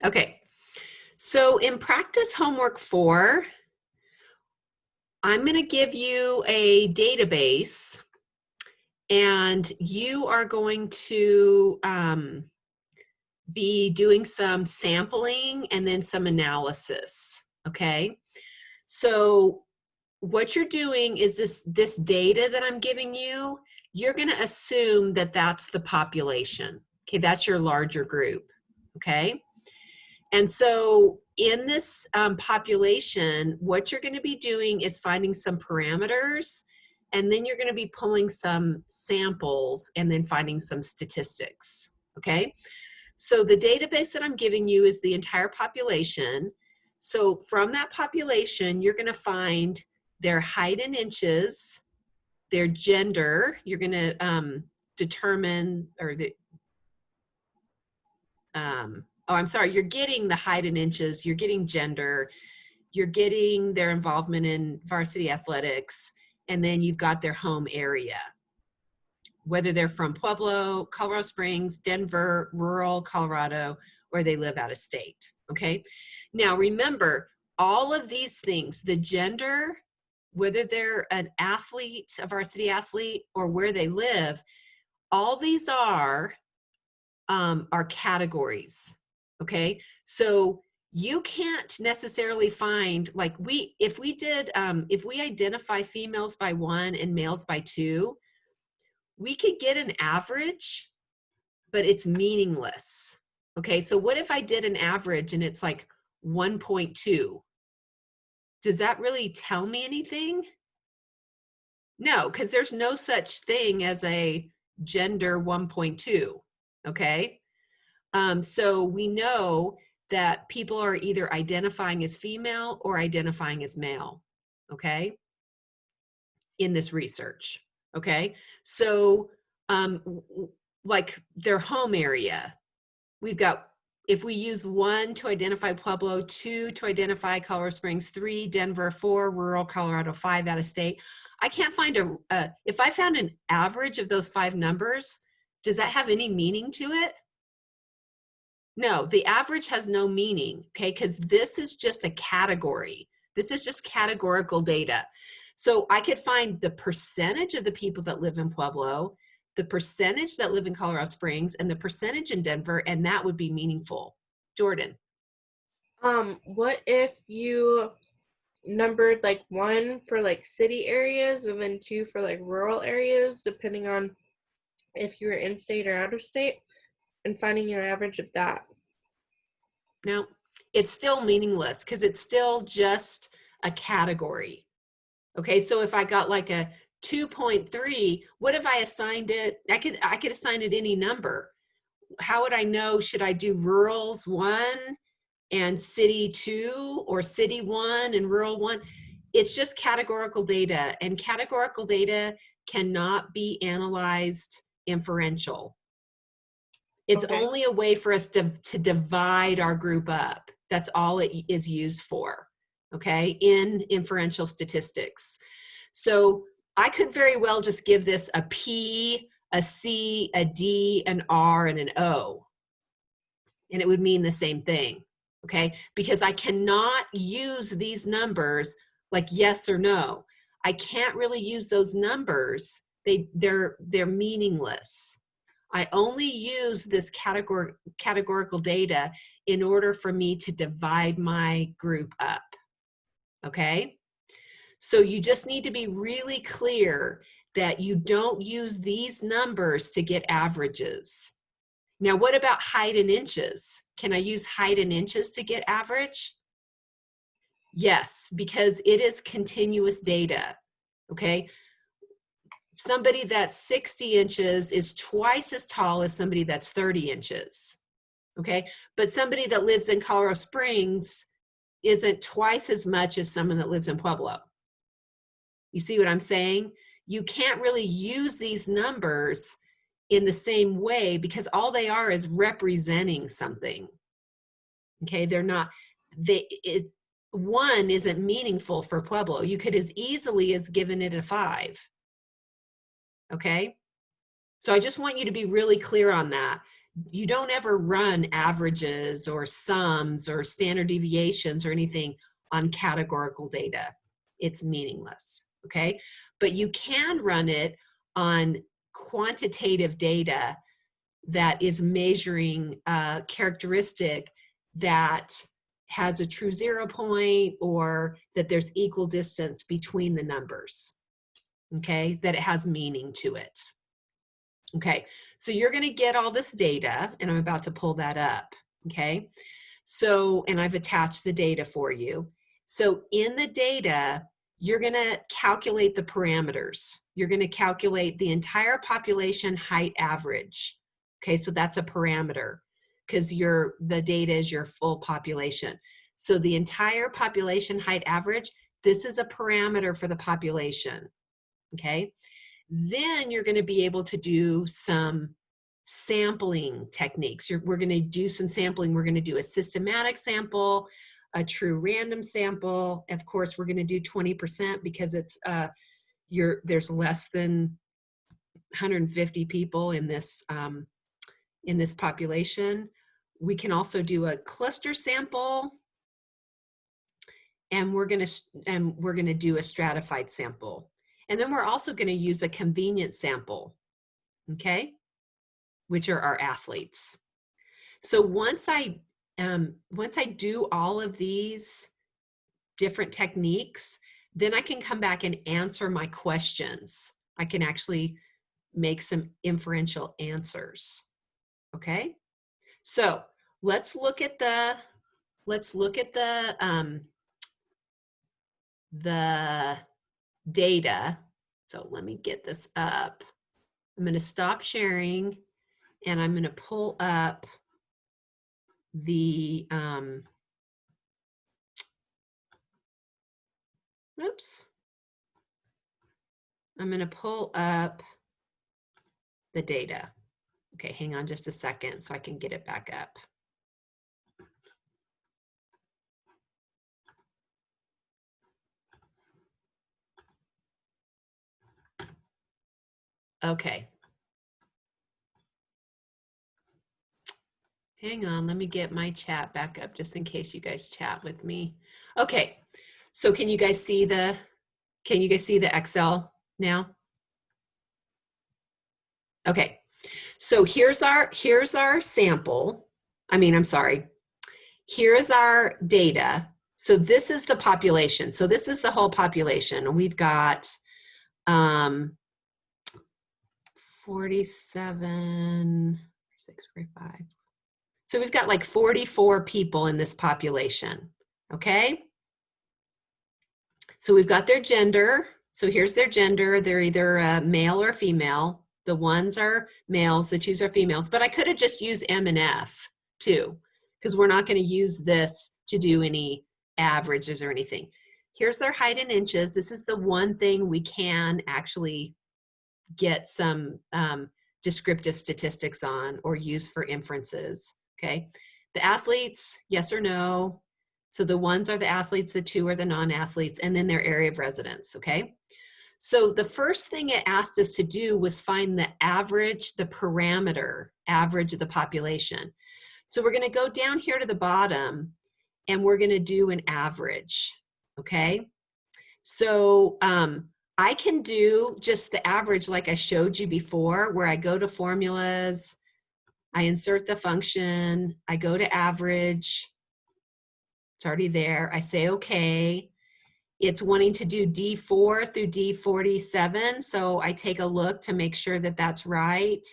Okay, so in practice homework 4, I'm going to give you a database, and you are going to be doing some sampling and then some analysis, okay? So what you're doing is this data that I'm giving you, you're going to assume that that's the population. Okay, that's your larger group, okay? And so in this population, what you're going to be doing is finding some parameters, and then you're going to be pulling some samples and then finding some statistics, okay? So the database that I'm giving you is the entire population. So from that population, you're going to find their height in inches, their gender. You're going to determine, or the, oh, I'm sorry, you're getting the height in inches, you're getting gender, you're getting their involvement in varsity athletics, and then you've got their home area, whether they're from Pueblo, Colorado Springs, Denver, rural Colorado, or they live out of state, okay? Now remember, all of these things, the gender, whether they're an athlete, a varsity athlete, or where they live, all these are categories, okay? So you can't necessarily find, like if we identify females by 1 and males by 2, we could get an average, but it's meaningless. Okay, so what if I did an average and it's like 1.2? Does that really tell me anything? No, because there's no such thing as a gender 1.2, okay? So we know that people are either identifying as female or identifying as male, okay, in this research, okay? So like their home area, we've got, if we use 1 to identify Pueblo, 2 to identify Colorado Springs, 3 Denver, 4 rural Colorado, 5 out of state, I can't find if I found an average of those 5 numbers, does that have any meaning to it? No, the average has no meaning, okay, because this is just a category. This is just categorical data. So I could find the percentage of the people that live in Pueblo, the percentage that live in Colorado Springs, and the percentage in Denver, and that would be meaningful. Jordan. What if you numbered like 1 for like city areas and then 2 for like rural areas, depending on if you were in state or out of state, and finding your average of that? No, it's still meaningless because it's still just a category. Okay, so if I got like a 2.3, what if I assigned it? I could assign it any number. How would I know? Should I do rurals 1 and city 2, or city 1 and rural 1? It's just categorical data, and categorical data cannot be analyzed inferential. It's Okay. only a way for us to divide our group up. That's all it is used for, okay, in inferential statistics. So I could very well just give this a P, a C, a D, an R, and an O, and it would mean the same thing, okay? Because I cannot use these numbers like yes or no. I can't really use those numbers. They're meaningless. I only use this categorical data in order for me to divide my group up, okay? So you just need to be really clear that you don't use these numbers to get averages. Now, what about height in inches? Can I use height in inches to get average? Yes, because it is continuous data, okay? Somebody that's 60 inches is twice as tall as somebody that's 30 inches, okay? But somebody that lives in Colorado Springs isn't twice as much as someone that lives in Pueblo. You see what I'm saying? You can't really use these numbers in the same way because all they are is representing something. Okay, they're not, 1 isn't meaningful for Pueblo. You could as easily as given it a 5. Okay, So I just want you to be really clear on that. You don't ever run averages or sums or standard deviations or anything on categorical data. It's meaningless, okay? But you can run it on quantitative data that is measuring a characteristic that has a true 0 point, or that there's equal distance between the numbers, okay? That it has meaning to it. Okay, so you're going to get all this data, and I'm about to pull that up, okay? So, and I've attached the data for you. So in the data, you're going to calculate the parameters. You're going to calculate the entire population height average. Okay, so that's a parameter because the data is your full population. So the entire population height average, this is a parameter for the population, okay? Then you're going to be able to do some sampling techniques. We're going to do some sampling. We're going to do a systematic sample, a true random sample. Of course, we're going to do 20% because it's there's less than 150 people in this population. We can also do a cluster sample, and we're going to do a stratified sample. And then we're also going to use a convenience sample, okay, which are our athletes. So once I do all of these different techniques, then I can come back and answer my questions. I can actually make some inferential answers, okay? So let's look at the data. So let me get this up. I'm going to stop sharing, and I'm going to pull up the, oops. I'm going to pull up the data. Okay, hang on just a second so I can get it back up. Okay. Hang on, let me get my chat back up just in case you guys chat with me. Okay, so can you guys see the Excel now? Okay, so here's our sample. I'm sorry. Here's our data. So this is the population. So this is the whole population. We've got 47, 645. So we've got like 44 people in this population, okay? So we've got their gender. So here's their gender. They're either male or female. The ones are males, the twos are females, but I could have just used M and F too, because we're not going to use this to do any averages or anything. Here's their height in inches. This is the one thing we can actually get some descriptive statistics on or use for inferences, okay? The athletes, yes or no. So the ones are the athletes, the two are the non-athletes, and then their area of residence, okay? So the first thing it asked us to do was find the average, the parameter, average of the population. So we're going to go down here to the bottom, and we're going to do an average, okay? So I can do just the average like I showed you before, where I go to formulas, I insert the function, I go to average, it's already there, I say okay. It's wanting to do D4 through D47, so I take a look to make sure that that's right.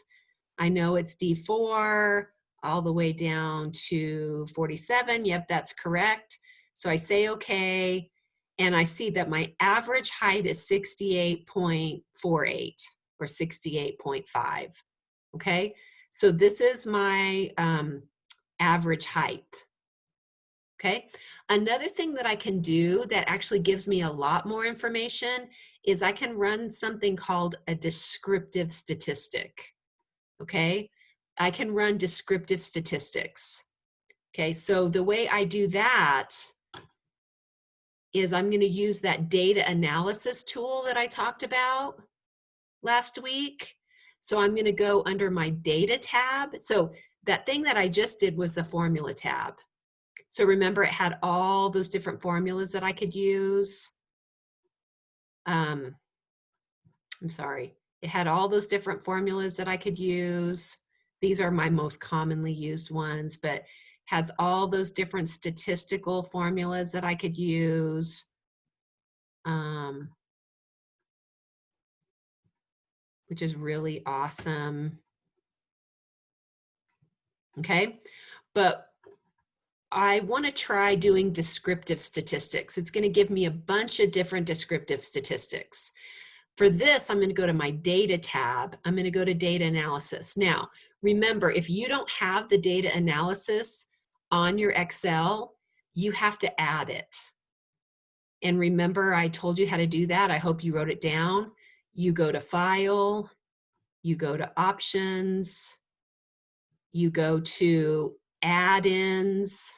I know it's D4 all the way down to 47. Yep, that's correct. So I say okay, and I see that my average height is 68.48 or 68.5. Okay, so this is my average height. Okay, another thing that I can do that actually gives me a lot more information is I can run something called a descriptive statistic. Okay, I can run descriptive statistics. Okay, so the way I do that is I'm going to use that data analysis tool that I talked about last week. So I'm going to go under my data tab. So that thing that I just did was the formula tab. So remember, it had all those different formulas that I could use. I'm sorry. It had all those different formulas that I could use. These are my most commonly used ones, but has all those different statistical formulas that I could use. Which is really awesome. Okay, but I want to try doing descriptive statistics. It's going to give me a bunch of different descriptive statistics. For this, I'm going to go to my data tab. I'm going to go to data analysis. Now, remember, if you don't have the data analysis on your Excel, you have to add it. And remember, I told you how to do that. I hope you wrote it down. You go to File, you go to Options, you go to Add-ins,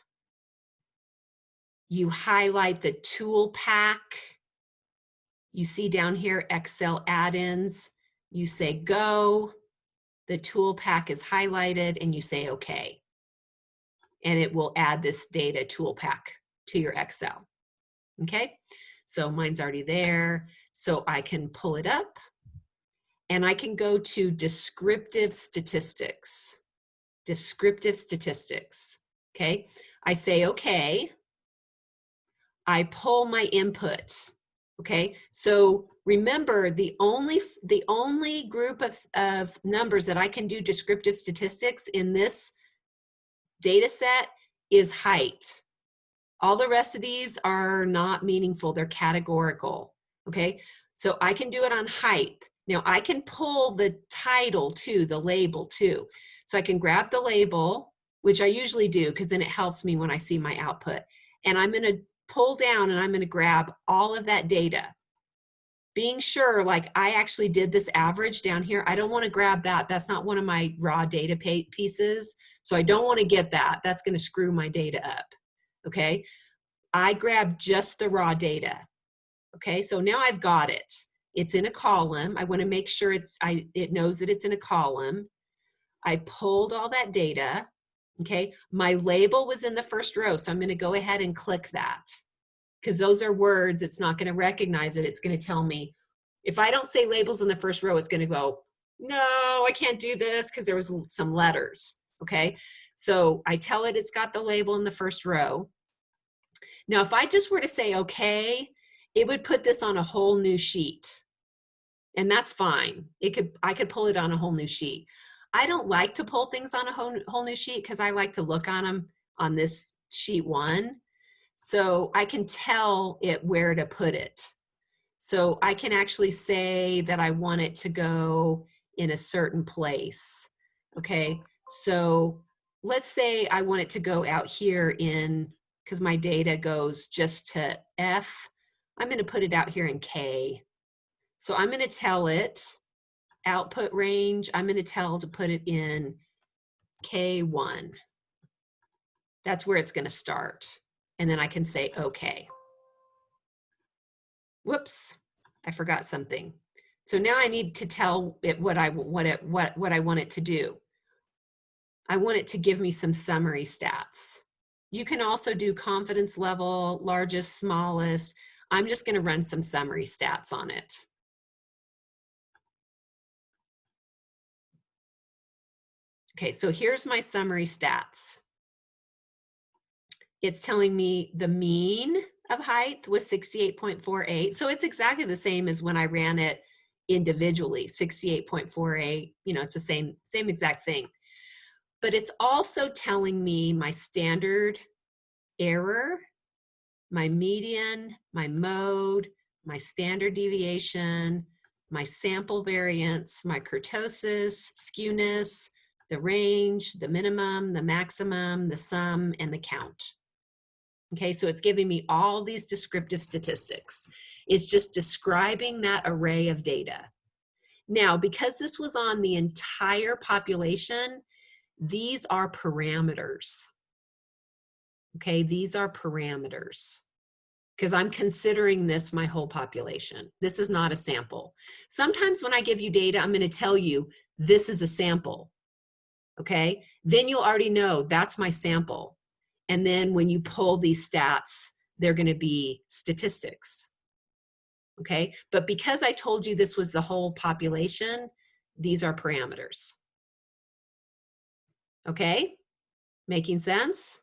you highlight the tool pack. You see down here, Excel add-ins. You say go, the tool pack is highlighted, and you say okay. And it will add this data tool pack to your Excel. Okay, so mine's already there. So I can pull it up and I can go to descriptive statistics. Descriptive statistics. Okay, I say okay. I pull my input. Okay, so remember, the only group of numbers that I can do descriptive statistics in this data set is height. All the rest of these are not meaningful, they're categorical. Okay, so I can do it on height. Now I can pull the title too, the label too. So I can grab the label, which I usually do because then it helps me when I see my output. And I'm going to pull down and I'm going to grab all of that data. Being sure, like I actually did this average down here. I don't want to grab that. That's not one of my raw data pieces. So I don't want to get that. That's going to screw my data up. Okay. I grab just the raw data. Okay. So now I've got it. It's in a column. I want to make sure it knows that it's in a column. I pulled all that data. Okay. My label was in the first row. So I'm going to go ahead and click that. Because those are words, it's not going to recognize it. It's going to tell me, if I don't say labels in the first row, it's going to go, no, I can't do this because there was some letters, okay? So I tell it it's got the label in the first row. Now, if I just were to say, okay, it would put this on a whole new sheet. And that's fine. I could pull it on a whole new sheet. I don't like to pull things on a whole new sheet because I like to look on them on this sheet 1. So I can tell it where to put it. So I can actually say that I want it to go in a certain place. Okay, so let's say I want it to go out here because my data goes just to F. I'm going to put it out here in K. So I'm going to tell it output range. I'm going to tell to put it in K1. That's where it's going to start. And then I can say, okay. Whoops, I forgot something. So now I need to tell it what I want it to do. I want it to give me some summary stats. You can also do confidence level, largest, smallest. I'm just going to run some summary stats on it. Okay, so here's my summary stats. It's telling me the mean of height was 68.48. So it's exactly the same as when I ran it individually, 68.48. You know, it's the same exact thing. But it's also telling me my standard error, my median, my mode, my standard deviation, my sample variance, my kurtosis, skewness, the range, the minimum, the maximum, the sum, and the count. Okay, so it's giving me all these descriptive statistics. It's just describing that array of data. Now, because this was on the entire population, these are parameters. Okay, these are parameters. because I'm considering this my whole population. This is not a sample. Sometimes when I give you data, I'm going to tell you this is a sample. Okay, then you'll already know that's my sample. And then when you pull these stats, they're going to be statistics. Okay, but because I told you this was the whole population, these are parameters. Okay, making sense?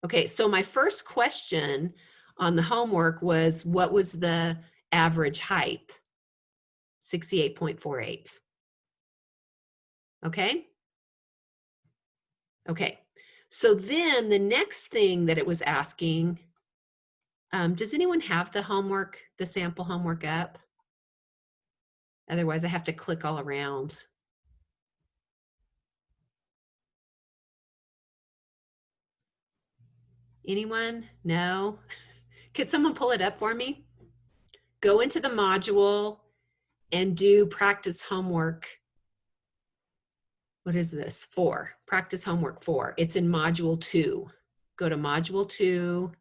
Okay, so my first question on the homework was, what was the average height? 68.48. Okay? Okay, so then the next thing that it was asking, does anyone have the homework, the sample homework up? Otherwise I have to click all around. Anyone? No? Could someone pull it up for me? Go into the module and do practice homework. What is this? 4. Practice homework 4. It's in module 2. Go to module 2,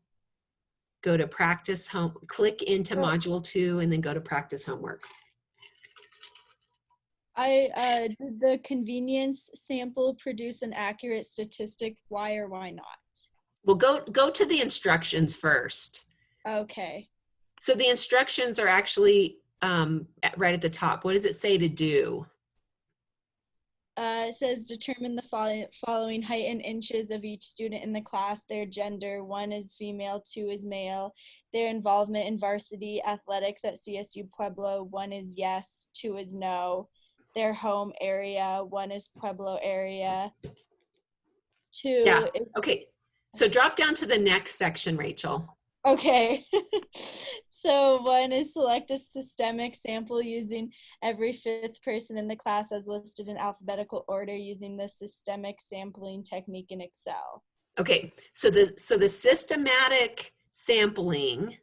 go to practice home, click into module 2, and then go to practice homework. Did the convenience sample produce an accurate statistic? Why or why not? Well, go to the instructions first. Okay. So the instructions are actually right at the top. What does it say to do? It says determine the following height in inches of each student in the class, their gender, 1 is female, 2 is male, their involvement in varsity athletics at CSU Pueblo, 1 is yes, 2 is no, their home area, 1 is Pueblo area, 2 Yeah, is... okay. So drop down to the next section, Rachel. Okay. So 1 is select a systemic sample using every 5th person in the class as listed in alphabetical order using the systemic sampling technique in Excel. Okay, so the systematic sampling,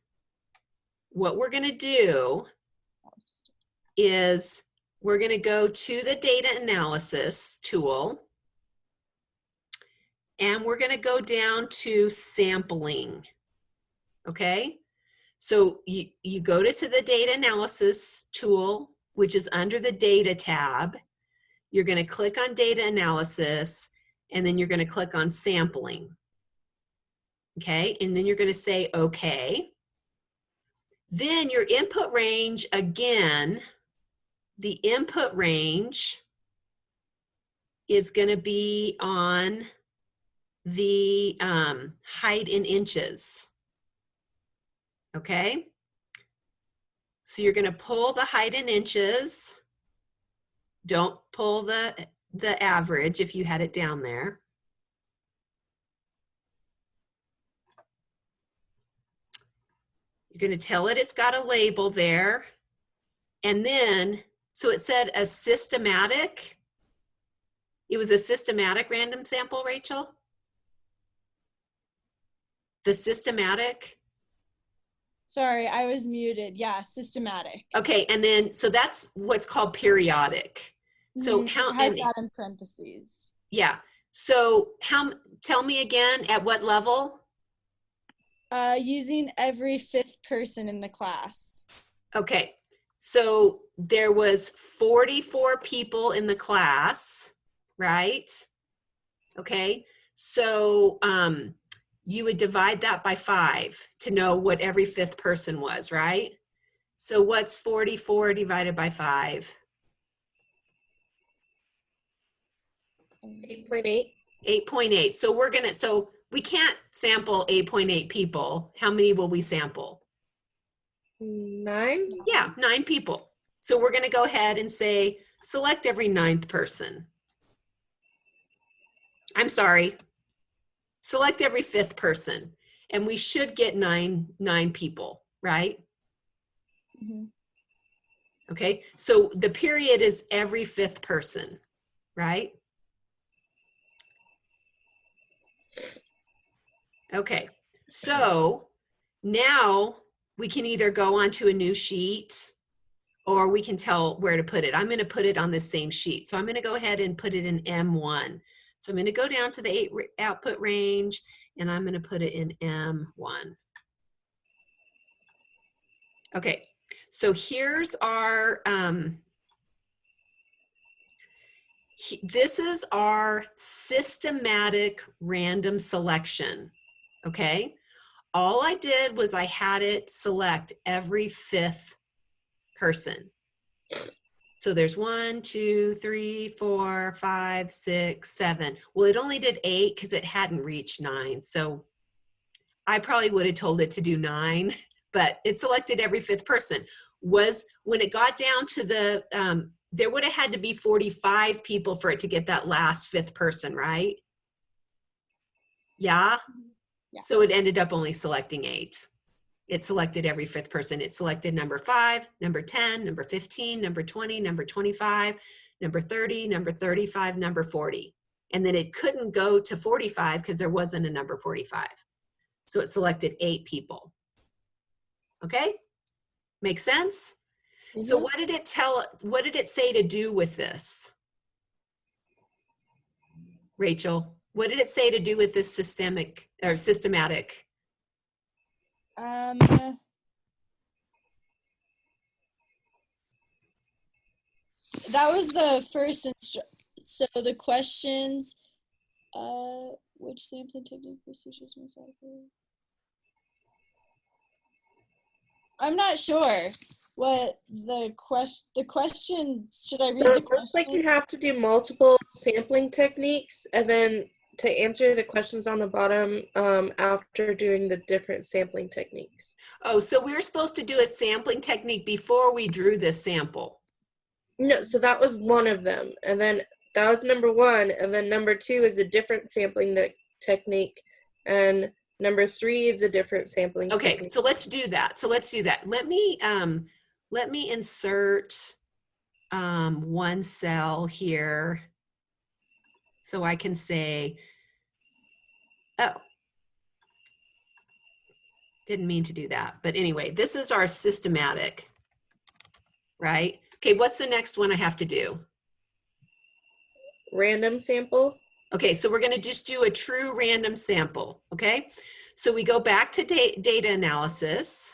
what we're going to do is we're going to go to the data analysis tool, and we're going to go down to sampling. Okay, so you go to the data analysis tool, which is under the data tab. You're going to click on data analysis, and then you're going to click on sampling. Okay, and then you're going to say okay. Then your input range, again, the input range is going to be on the height in inches. Okay, so you're going to pull the height in inches. Don't pull the average if you had it down there. You're going to tell it it's got a label there. And then, so it said a systematic. It was a systematic random sample, Rachel? The systematic? Sorry, I was muted. Yeah, systematic. Okay, and then, so that's what's called periodic. So how, It has and, that in parentheses. yeah. So tell me again, at what level? Using every 5th person in the class. Okay, so there was 44 people in the class, right? Okay, so you would divide that by 5 to know what every 5th person was, right? So what's 44 divided by 5? 8.8. 8.8. So we can't sample 8.8 people. How many will we sample? 9. Yeah, 9 people. So we're going to go ahead and say, select every 9th person. I'm sorry. Select every 5th person. And we should get nine people, right? Mm-hmm. Okay, so the period is every 5th person, right? Okay, so now we can either go onto a new sheet or we can tell where to put it. I'm going to put it on the same sheet. So I'm going to go ahead and put it in M1. So I'm going to go down to the output range, and I'm going to put it in M1. Okay, so here's our, this is our systematic random selection, okay? All I did was I had it select every 5th person. So there's 1, 2, 3, 4, 5, 6, 7. Well, it only did 8 because it hadn't reached 9. So I probably would have told it to do 9, but it selected every 5th person. Was when it got down to the, there would have had to be 45 people for it to get that last 5th person, right? Yeah? Yeah. So it ended up only selecting 8. It selected every 5th person. It selected number 5, number 10, number 15, number 20, number 25, number 30, number 35, number 40. And then it couldn't go to 45 because there wasn't a number 45. So it selected 8 people. Okay? Make sense? So what did it say to do with this? Rachel, what did it say to do with this systematic? That was the first so the questions, which sampling technique procedures most accurate? I'm not sure what the question, should I read So the it looks like question? you have to do multiple sampling techniques, and then to answer the questions on the bottom after doing the different sampling techniques. Oh, so we were supposed to do a sampling technique before we drew this sample. No, so that was one of them, and then that was number 1, and then number 2 is a different sampling technique, and number 3 is a different sampling technique. Okay, so let's do that. Let me insert one cell here so I can say, oh, didn't mean to do that. But anyway, this is our systematic, right? Okay, what's the next one I have to do? Random sample. Okay, so we're gonna just do a true random sample, okay? So we go back to data analysis.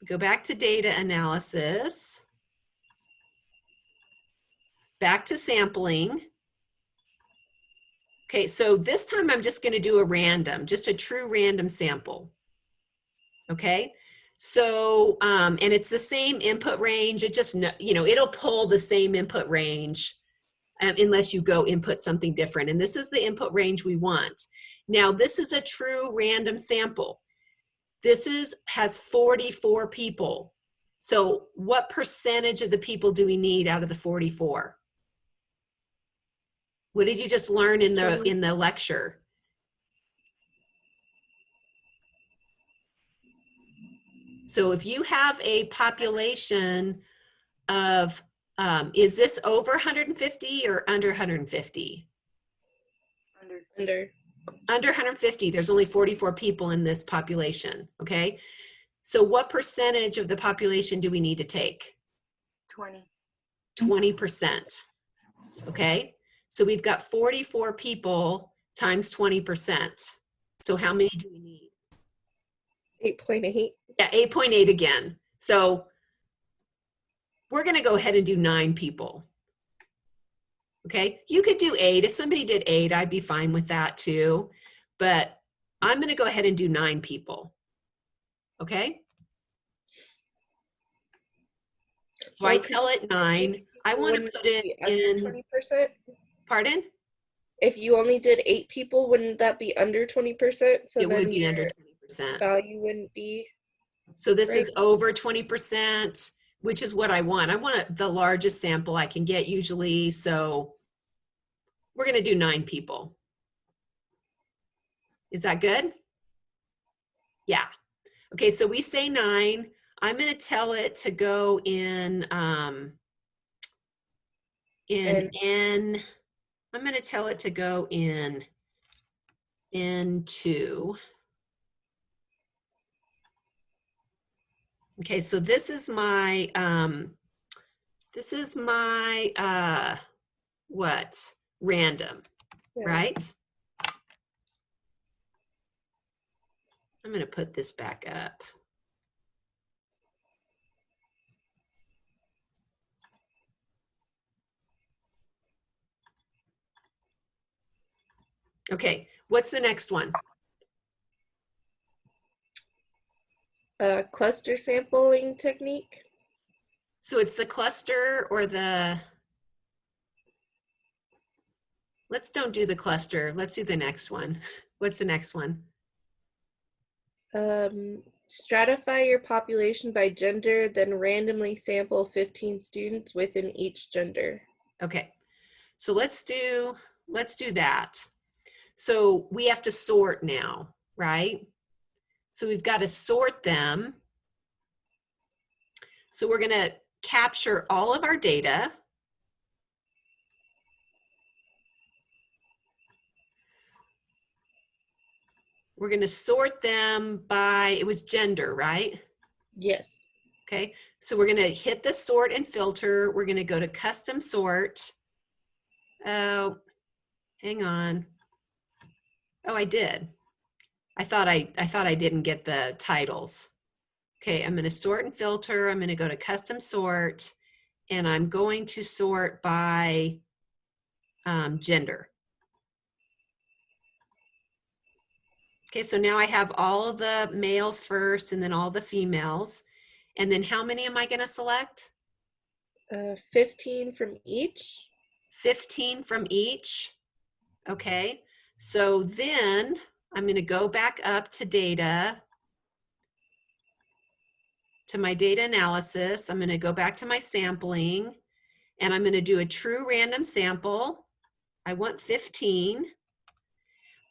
Go back to data analysis. Back to sampling. Okay, so this time I'm just going to do a random, just a true random sample. Okay, so, and it's the same input range. It just, you know, it'll pull the same input range unless you go input something different. And this is the input range we want. Now, this is a true random sample. This has 44 people. So what percentage of the people do we need out of the 44? What did you just learn in the lecture? So if you have a population of, is this over 150 or under 150? Under. Under 150, there's only 44 people in this population, okay? So what percentage of the population do we need to take? 20. 20%, okay? So we've got 44 people times 20%. So how many do we need? 8.8. Yeah, 8.8 again. So we're gonna go ahead and do 9 people. Okay, you could do 8. If somebody did 8, I'd be fine with that too. But I'm gonna go ahead and do 9 people. Okay? So I tell it 9. I want to put it in 20%. Pardon? If you only did 8 people, wouldn't that be under 20%? So It then would be your under 20%. value wouldn't be. So this right? is over 20%, which is what I want. I want the largest sample I can get usually. So we're going to do 9 people. Is that good? Yeah. Okay, so we say 9. I'm going to tell it to go in N. I'm going to tell it to go in N2. Okay, so this is my what? random, Yeah. right? I'm going to put this back up. Okay, what's the next one? Cluster sampling technique. So it's the cluster or the, let's don't do the cluster. Let's do the next one. What's the next one? Stratify your population by gender, then randomly sample 15 students within each gender. Okay, so let's do that. So we have to sort now, right? So we've got to sort them. So we're going to capture all of our data. We're going to sort them by, it was gender, right? Yes. Okay, so we're going to hit the sort and filter. We're going to go to custom sort. Oh, hang on. Oh, I did. I thought I didn't get the titles. Okay, I'm going to sort and filter. I'm going to go to custom sort, and I'm going to sort by gender. Okay, so now I have all of the males first and then all the females. And then how many am I going to select? 15 from each. 15 from each. Okay, so then I'm going to go back up to data, to my data analysis. I'm going to go back to my sampling, and I'm going to do a true random sample. I want 15,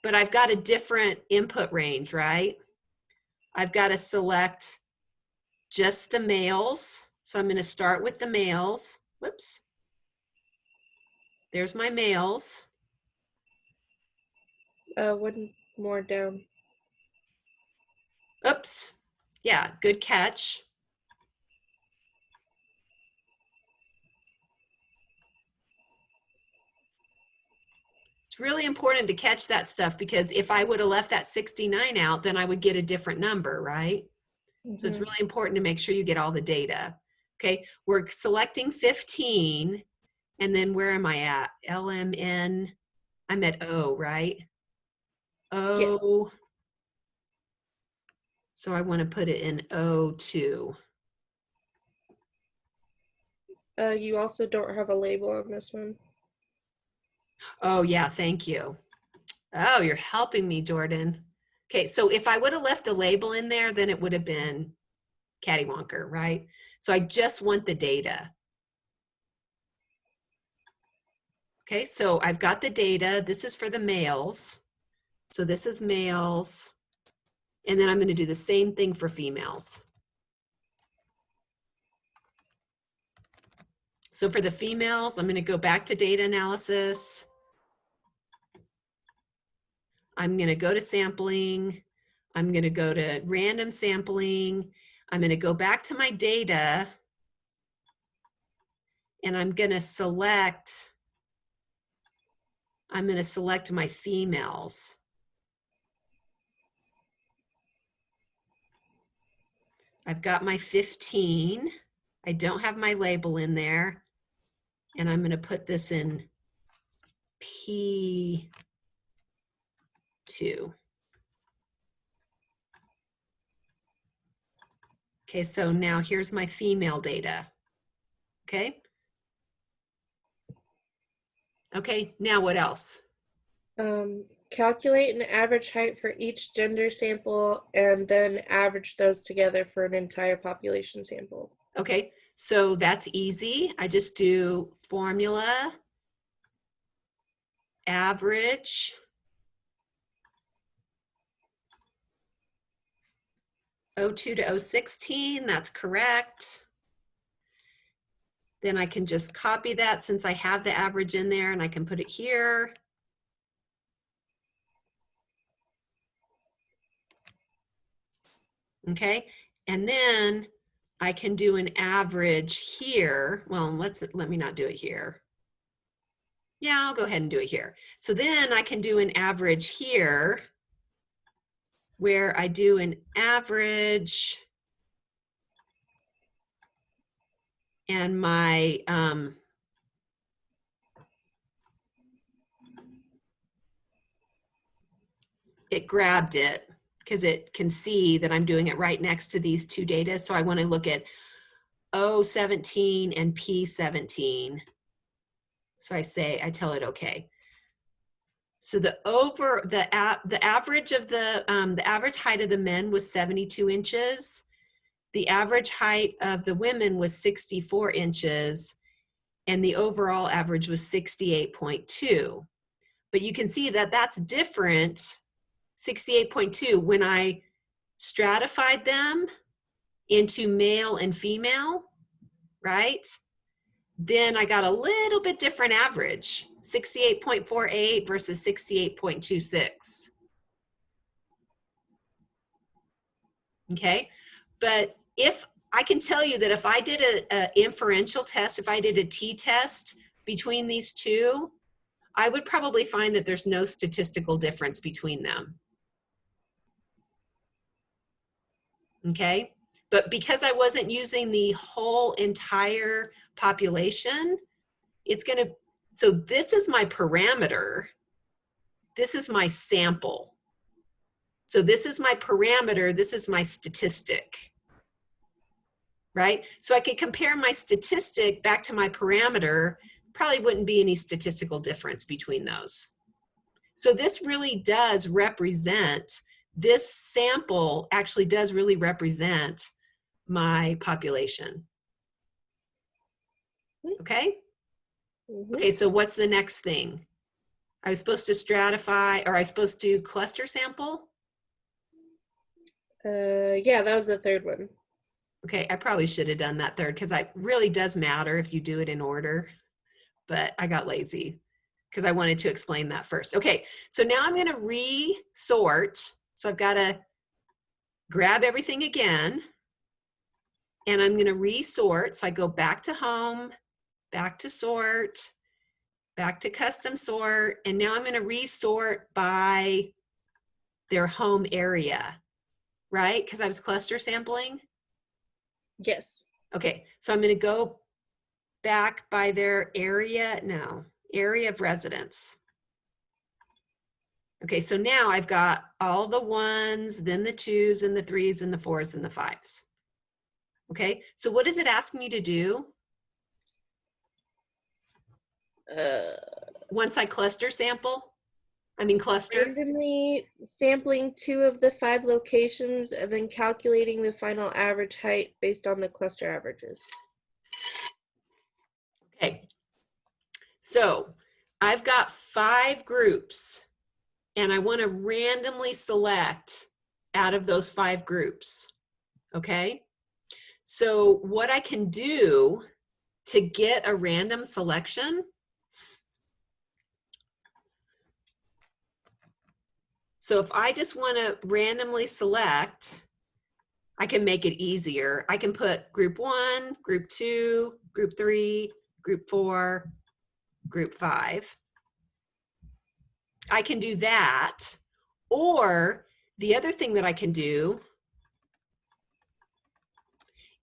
but I've got a different input range, right? I've got to select just the males. So I'm going to start with the males. Whoops. There's my males. One more down. Oops. Yeah, good catch. It's really important to catch that stuff, because if I would have left that 69 out, then I would get a different number, right? So it's really important to make sure you get all the data. Okay, we're selecting 15, and then where am I at? LMN, I'm at O, right? O, yeah. So I want to put it in O2. You also don't have a label on this one. Oh yeah, thank you. Oh, you're helping me, Jordan. Okay, so if I would have left the label in there, then it would have been cattywonker, right? So I just want the data. Okay, so I've got the data. This is for the males. So this is males. And then I'm going to do the same thing for females. So for the females, I'm going to go back to data analysis. I'm going to go to sampling. I'm going to go to random sampling. I'm going to go back to my data, and I'm going to select my females. I've got my 15. I don't have my label in there, and I'm going to put this in P2. Okay, so now here's my female data. Okay. Okay, now what else? Calculate an average height for each gender sample and then average those together for an entire population sample. Okay, so that's easy. I just do formula, average, O2 to O16, that's correct. Then I can just copy that since I have the average in there, and I can put it here. Okay, and then I can do an average here. Well, let me not do it here. Yeah, I'll go ahead and do it here. So then I can do an average here, where I do an average, and my it grabbed it because it can see that I'm doing it right next to these two data. So I want to look at O17 and P17. So I tell it okay. So the average of the average height of the men was 72 inches. The average height of the women was 64 inches, and the overall average was 68.2. But you can see that that's different, 68.2, when I stratified them into male and female, right? Then I got a little bit different average, 68.48 versus 68.26. Okay, but if I can tell you that if I did an inferential test, if I did a t-test between these two, I would probably find that there's no statistical difference between them. Okay, but because I wasn't using the whole entire population, it's gonna, so this is my parameter, this is my sample. So this is my parameter, this is my statistic, right? So I could compare my statistic back to my parameter, probably wouldn't be any statistical difference between those. So this really does represent, this sample actually does really represent my population. Okay? Okay, so what's the next thing? I was supposed to stratify, or I was supposed to cluster sample? Yeah, that was the third one. Okay, I probably should have done that third because it really does matter if you do it in order, but I got lazy because I wanted to explain that first. Okay, so now I'm gonna re-sort. So I've gotta grab everything again, and I'm gonna re-sort. So I go back to home, back to sort, back to custom sort, and now I'm gonna re-sort by their home area, right? Because I was cluster sampling. Yes. Okay, so I'm gonna go back by their area, no, area of residence. Okay, so now I've got all the ones, then the twos and the threes and the fours and the fives. Okay, so what does it ask me to do? Once I cluster sample, cluster. Randomly sampling 2 of the 5 locations and then calculating the final average height based on the cluster averages. Okay, so I've got 5 groups and I want to randomly select out of those 5 groups. Okay, so what I can do to get a random selection, so if I just want to randomly select, I can make it easier. I can put group 1, group 2, group 3, group 4, group 5. I can do that. Or the other thing that I can do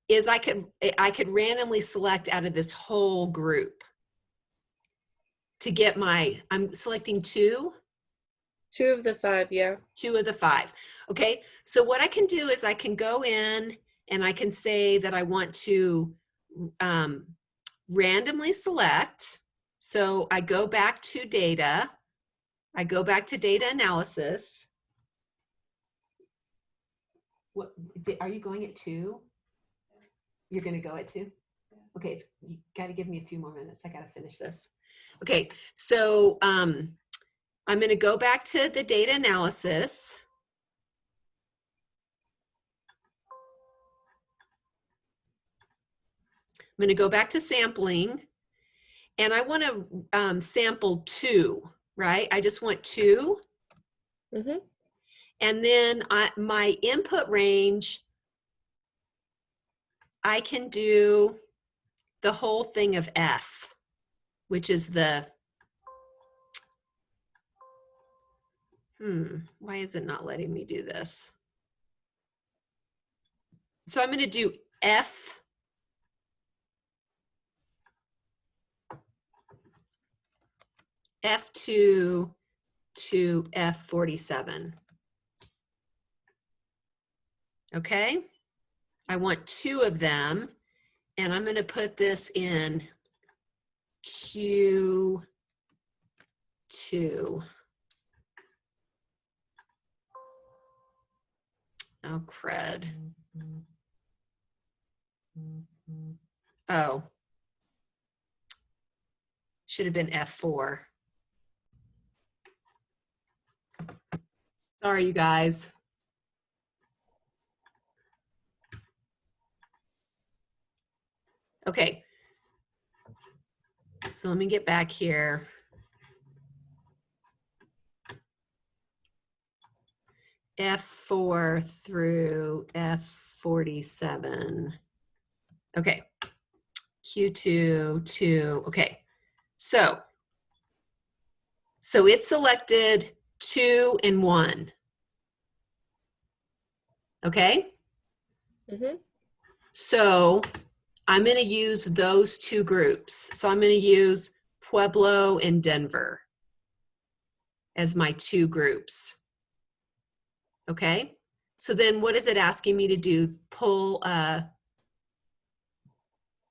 is I could randomly select out of this whole group to get my, I'm selecting 2. 2 of the 5, yeah. 2 of the 5. Okay, so what I can do is I can go in and I can say that I want to randomly select. So I go back to data. I go back to data analysis. What are you going at 2? You're going to go at 2? Okay, you got to give me a few more minutes. I got to finish this. Okay, so I'm going to go back to the data analysis. I'm going to go back to sampling, and I want to sample 2, right? I just want 2. Mm-hmm. And then my input range, I can do the whole thing of F, which is the Why is it not letting me do this? So I'm going to do F2 to F47. Okay, I want 2 of them, and I'm going to put this in Q2. Oh, crud. Oh, should have been F4. Sorry, you guys. Okay, so let me get back here. F4 through F47. Okay, Q2, 2, okay. So it selected 2 and 1. Okay? Mm-hmm. So I'm going to use those 2 groups. So I'm going to use Pueblo and Denver as my 2 groups. Okay? So then what is it asking me to do? Pull,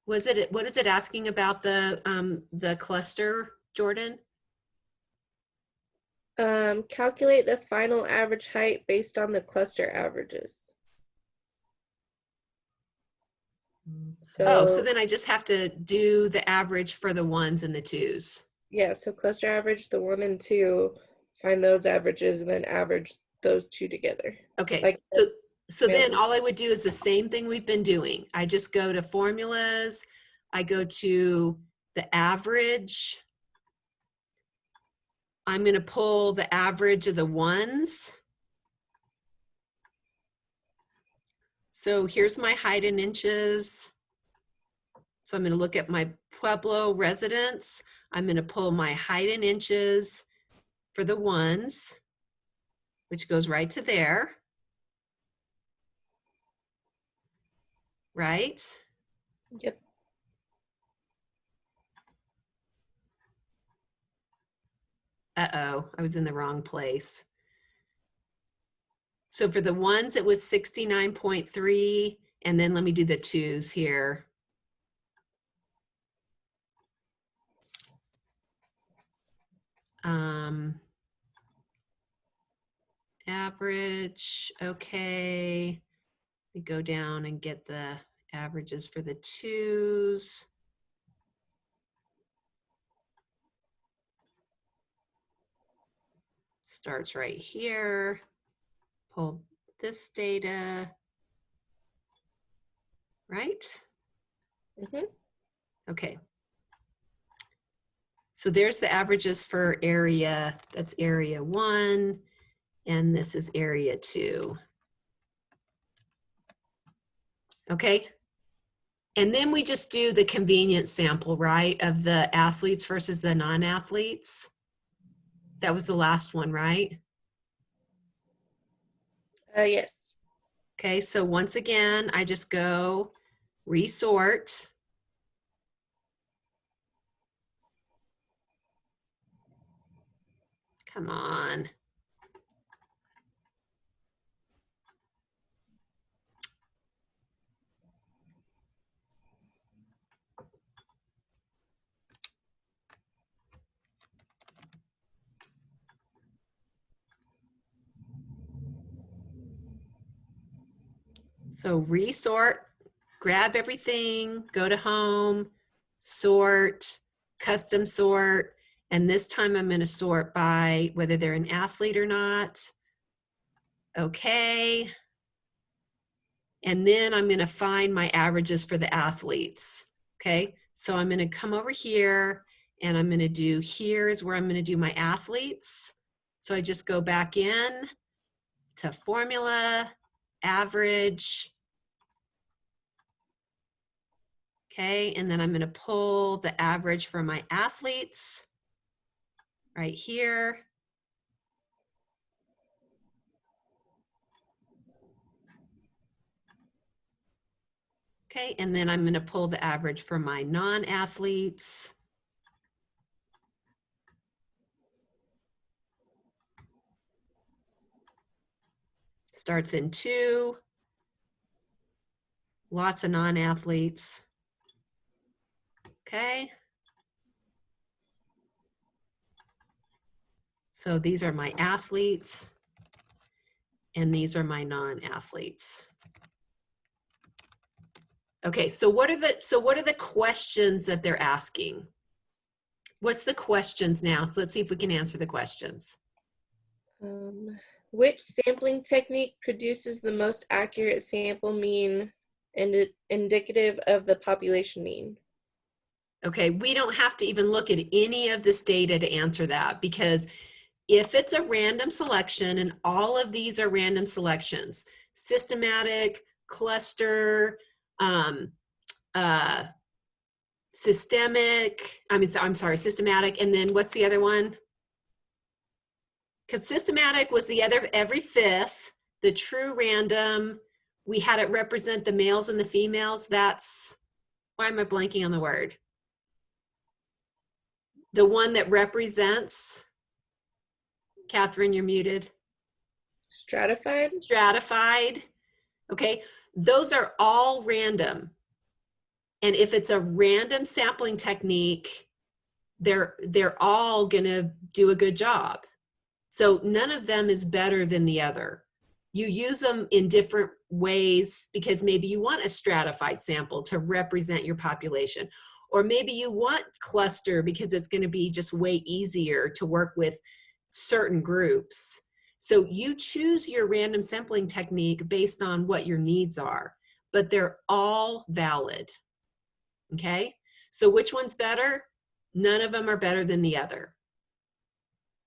what is it asking about the cluster, Jordan? Calculate the final average height based on the cluster averages. Oh, so So then I just have to do the average for the 1s and the 2s. yeah, so cluster average the 1 and 2, find those averages, and then average those 2 together. Okay, Like so then mailbox. all I would do is the same thing we've been doing. I just go to formulas, I go to the average. I'm going to pull the average of the 1s. So here's my height in inches. So I'm going to look at my Pueblo residence. I'm going to pull my height in inches for the 1s, which goes right to there. Right? Yep. Uh-oh, I was in the wrong place. So for the 1s, it was 69.3. And then let me do the 2s here. Average, okay. We go down and get the averages for the 2s. Starts right here. Pull this data, right? Mm-hmm. Okay. So there's the averages for area, that's area 1, and this is area 2. Okay. And then we just do the convenience sample, right, of the athletes versus the non-athletes. That was the last one, right? Yes. Okay, so once again, I just go resort. Come on. So resort, grab everything, go to home, sort, custom sort, and this time I'm going to sort by whether they're an athlete or not. Okay. And then I'm going to find my averages for the athletes. Okay. So I'm going to come over here and I'm going to do, here's where I'm going to do my athletes. So I just go back in to formula, average. Okay, and then I'm going to pull the average for my athletes right here. Okay, and then I'm going to pull the average for my non-athletes. Starts in 2. Lots of non-athletes. Okay. So these are my athletes, and these are my non-athletes. Okay, so what are the questions that they're asking? What's the questions now? So let's see if we can answer the questions. Which sampling technique produces the most accurate sample mean and indicative of the population mean? Okay, we don't have to even look at any of this data to answer that, because if it's a random selection, and all of these are random selections, systematic, cluster, systemic, I'm sorry, systematic, and then what's the other one? Because systematic was the other, every fifth. The true random, we had it represent the males and the females. That's, why am I blanking on the word? The one that represents, Catherine, you're muted. Stratified? Stratified, okay? Those are all random. And if it's a random sampling technique, they're all gonna do a good job. So none of them is better than the other. You use them in different ways because maybe you want a stratified sample to represent your population, or maybe you want cluster because it's going to be just way easier to work with certain groups. So you choose your random sampling technique based on what your needs are, but they're all valid. Okay? So which one's better? None of them are better than the other.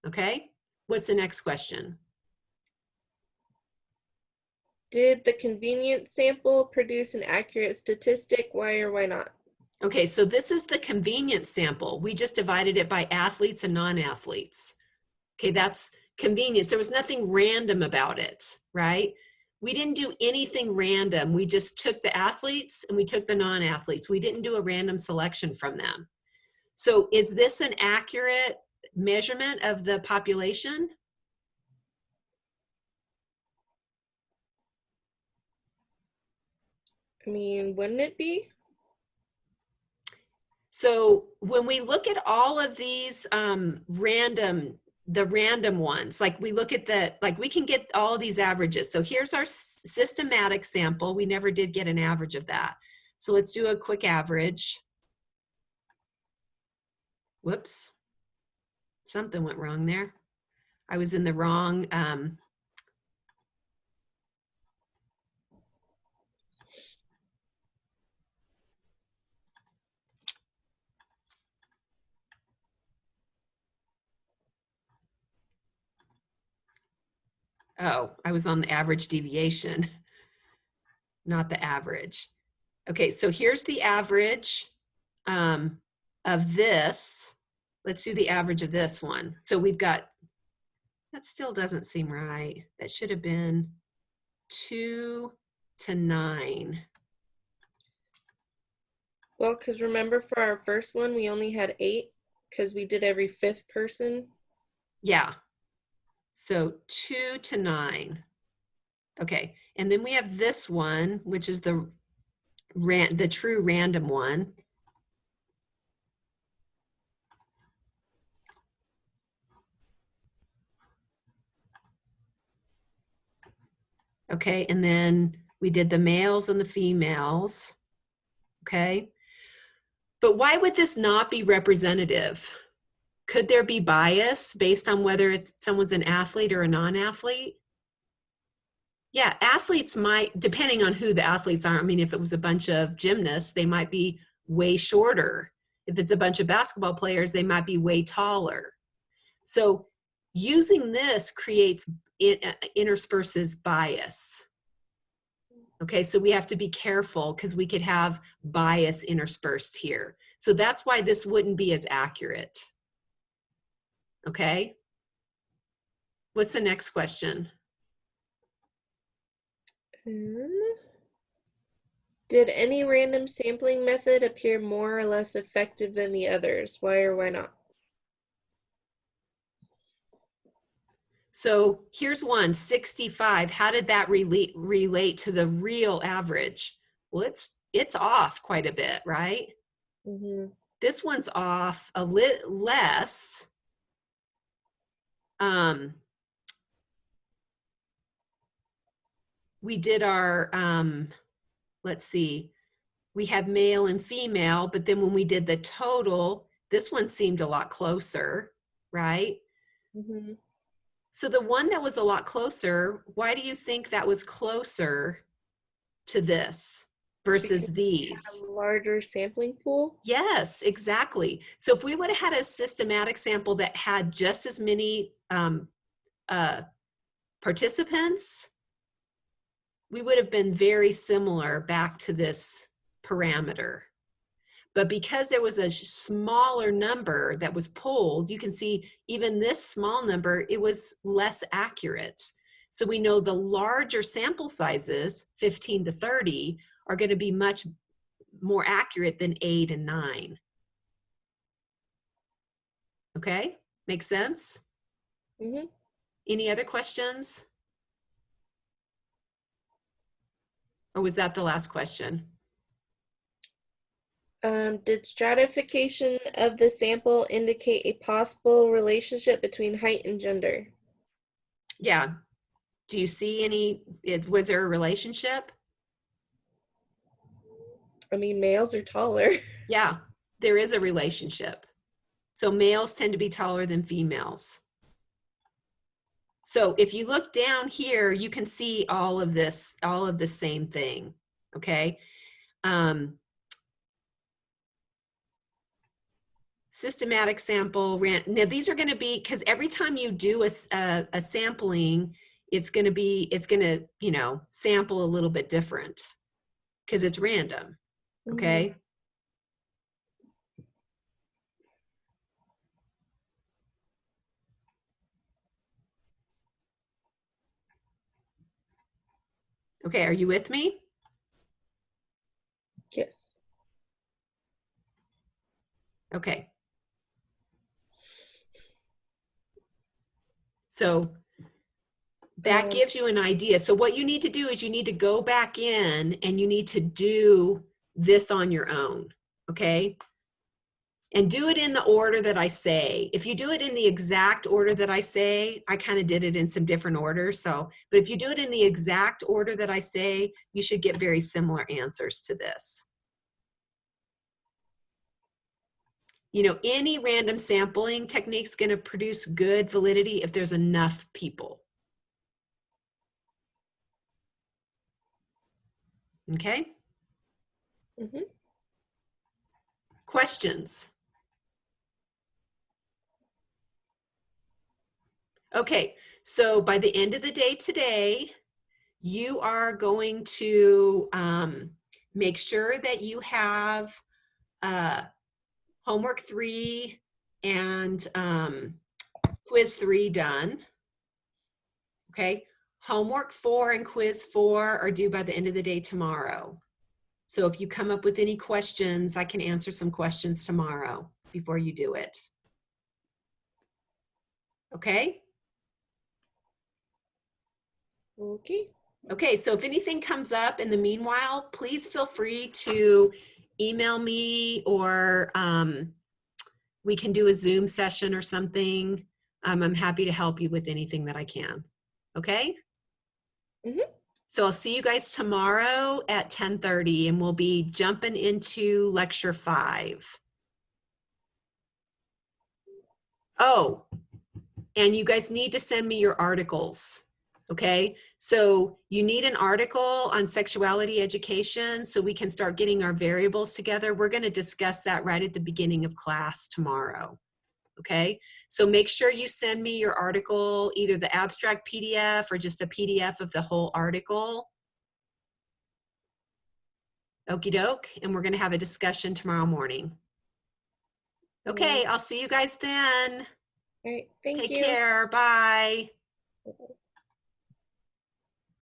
Okay? What's the next question? Did the convenience sample produce an accurate statistic? Why or why not? Okay, so this is the convenience sample. We just divided it by athletes and non-athletes. Okay, that's convenience. There was nothing random about it, right? We didn't do anything random. We just took the athletes and we took the non-athletes. We didn't do a random selection from them. So is this an accurate measurement of the population? I mean, wouldn't it be? So when we look at all of these the random ones, like we look at we can get all of these averages. So here's our systematic sample. We never did get an average of that. So let's do a quick average. Whoops, something went wrong there. I was in the wrong, oh, I was on the average deviation, not the average. Okay, so here's the average of this. Let's do the average of this one. So we've got, that still doesn't seem right. That should have been 2 to 9. Well, because remember for our first one, we only had 8 because we did every 5th person. Yeah. So 2 to 9. Okay, and then we have this one, which is the true random one. Okay, and then we did the males and the females. Okay, but why would this not be representative? Could there be bias based on whether someone's an athlete or a non-athlete? Yeah, athletes might, depending on who the athletes are. I mean, if it was a bunch of gymnasts, they might be way shorter. If it's a bunch of basketball players, they might be way taller. So using this creates, intersperses bias. Okay, so we have to be careful because we could have bias interspersed here. So that's why this wouldn't be as accurate. Okay, what's the next question? Did any random sampling method appear more or less effective than the others? Why or why not? So here's one, 65. How did that relate to the real average? Well, it's off quite a bit, right? Mm-hmm. This one's off a little less. We did our, let's see, we had male and female, but then when we did the total, this one seemed a lot closer, right? Mm-hmm. So the one that was a lot closer, why do you think that was closer to this versus Because these? a larger sampling pool? Yes, exactly. So if we would have had a systematic sample that had just as many participants, we would have been very similar back to this parameter. But because there was a smaller number that was pulled, you can see even this small number, it was less accurate. So we know the larger sample sizes, 15 to 30, are going to be much more accurate than 8 and 9. Okay, makes sense? Mm-hmm. Any other questions? Or was that the last question? Did stratification of the sample indicate a possible relationship between height and gender? Yeah. Do you see any, was there a relationship? I mean, males are taller. Yeah, there is a relationship. So males tend to be taller than females. So if you look down here, you can see all of this, all of the same thing, okay? Systematic sample, now these are gonna be, because every time you do a sampling, it's gonna, you know, sample a little bit different because it's random, okay? Okay, are you with me? Yes. Okay. So that gives you an idea. So what you need to do is you need to go back in and you need to do this on your own, okay? And do it in the order that I say. If you do it in the exact order that I say, I kind of did it in some different orders. So, but if you do it in the exact order that I say, you should get very similar answers to this. You know, any random sampling technique is going to produce good validity if there's enough people. Okay? Mm-hmm. Questions? Okay, so by the end of the day today, you are going to make sure that you have homework 3 and quiz 3 done. Okay, homework 4 and quiz 4 are due by the end of the day tomorrow. So if you come up with any questions, I can answer some questions tomorrow before you do it. Okay? Okay. Okay, so if anything comes up in the meanwhile, please feel free to email me or we can do a Zoom session or something. I'm happy to help you with anything that I can. Okay? Mm-hmm. So I'll see you guys tomorrow at 10:30 and we'll be jumping into lecture 5. Oh, and you guys need to send me your articles. Okay, so you need an article on sexuality education so we can start getting our variables together. We're going to discuss that right at the beginning of class tomorrow. Okay, so make sure you send me your article, either the abstract PDF or just a PDF of the whole article. Okie doke, and we're going to have a discussion tomorrow morning. Okay, I'll see you guys then. All right. Thank Take you. care. Bye. Okay.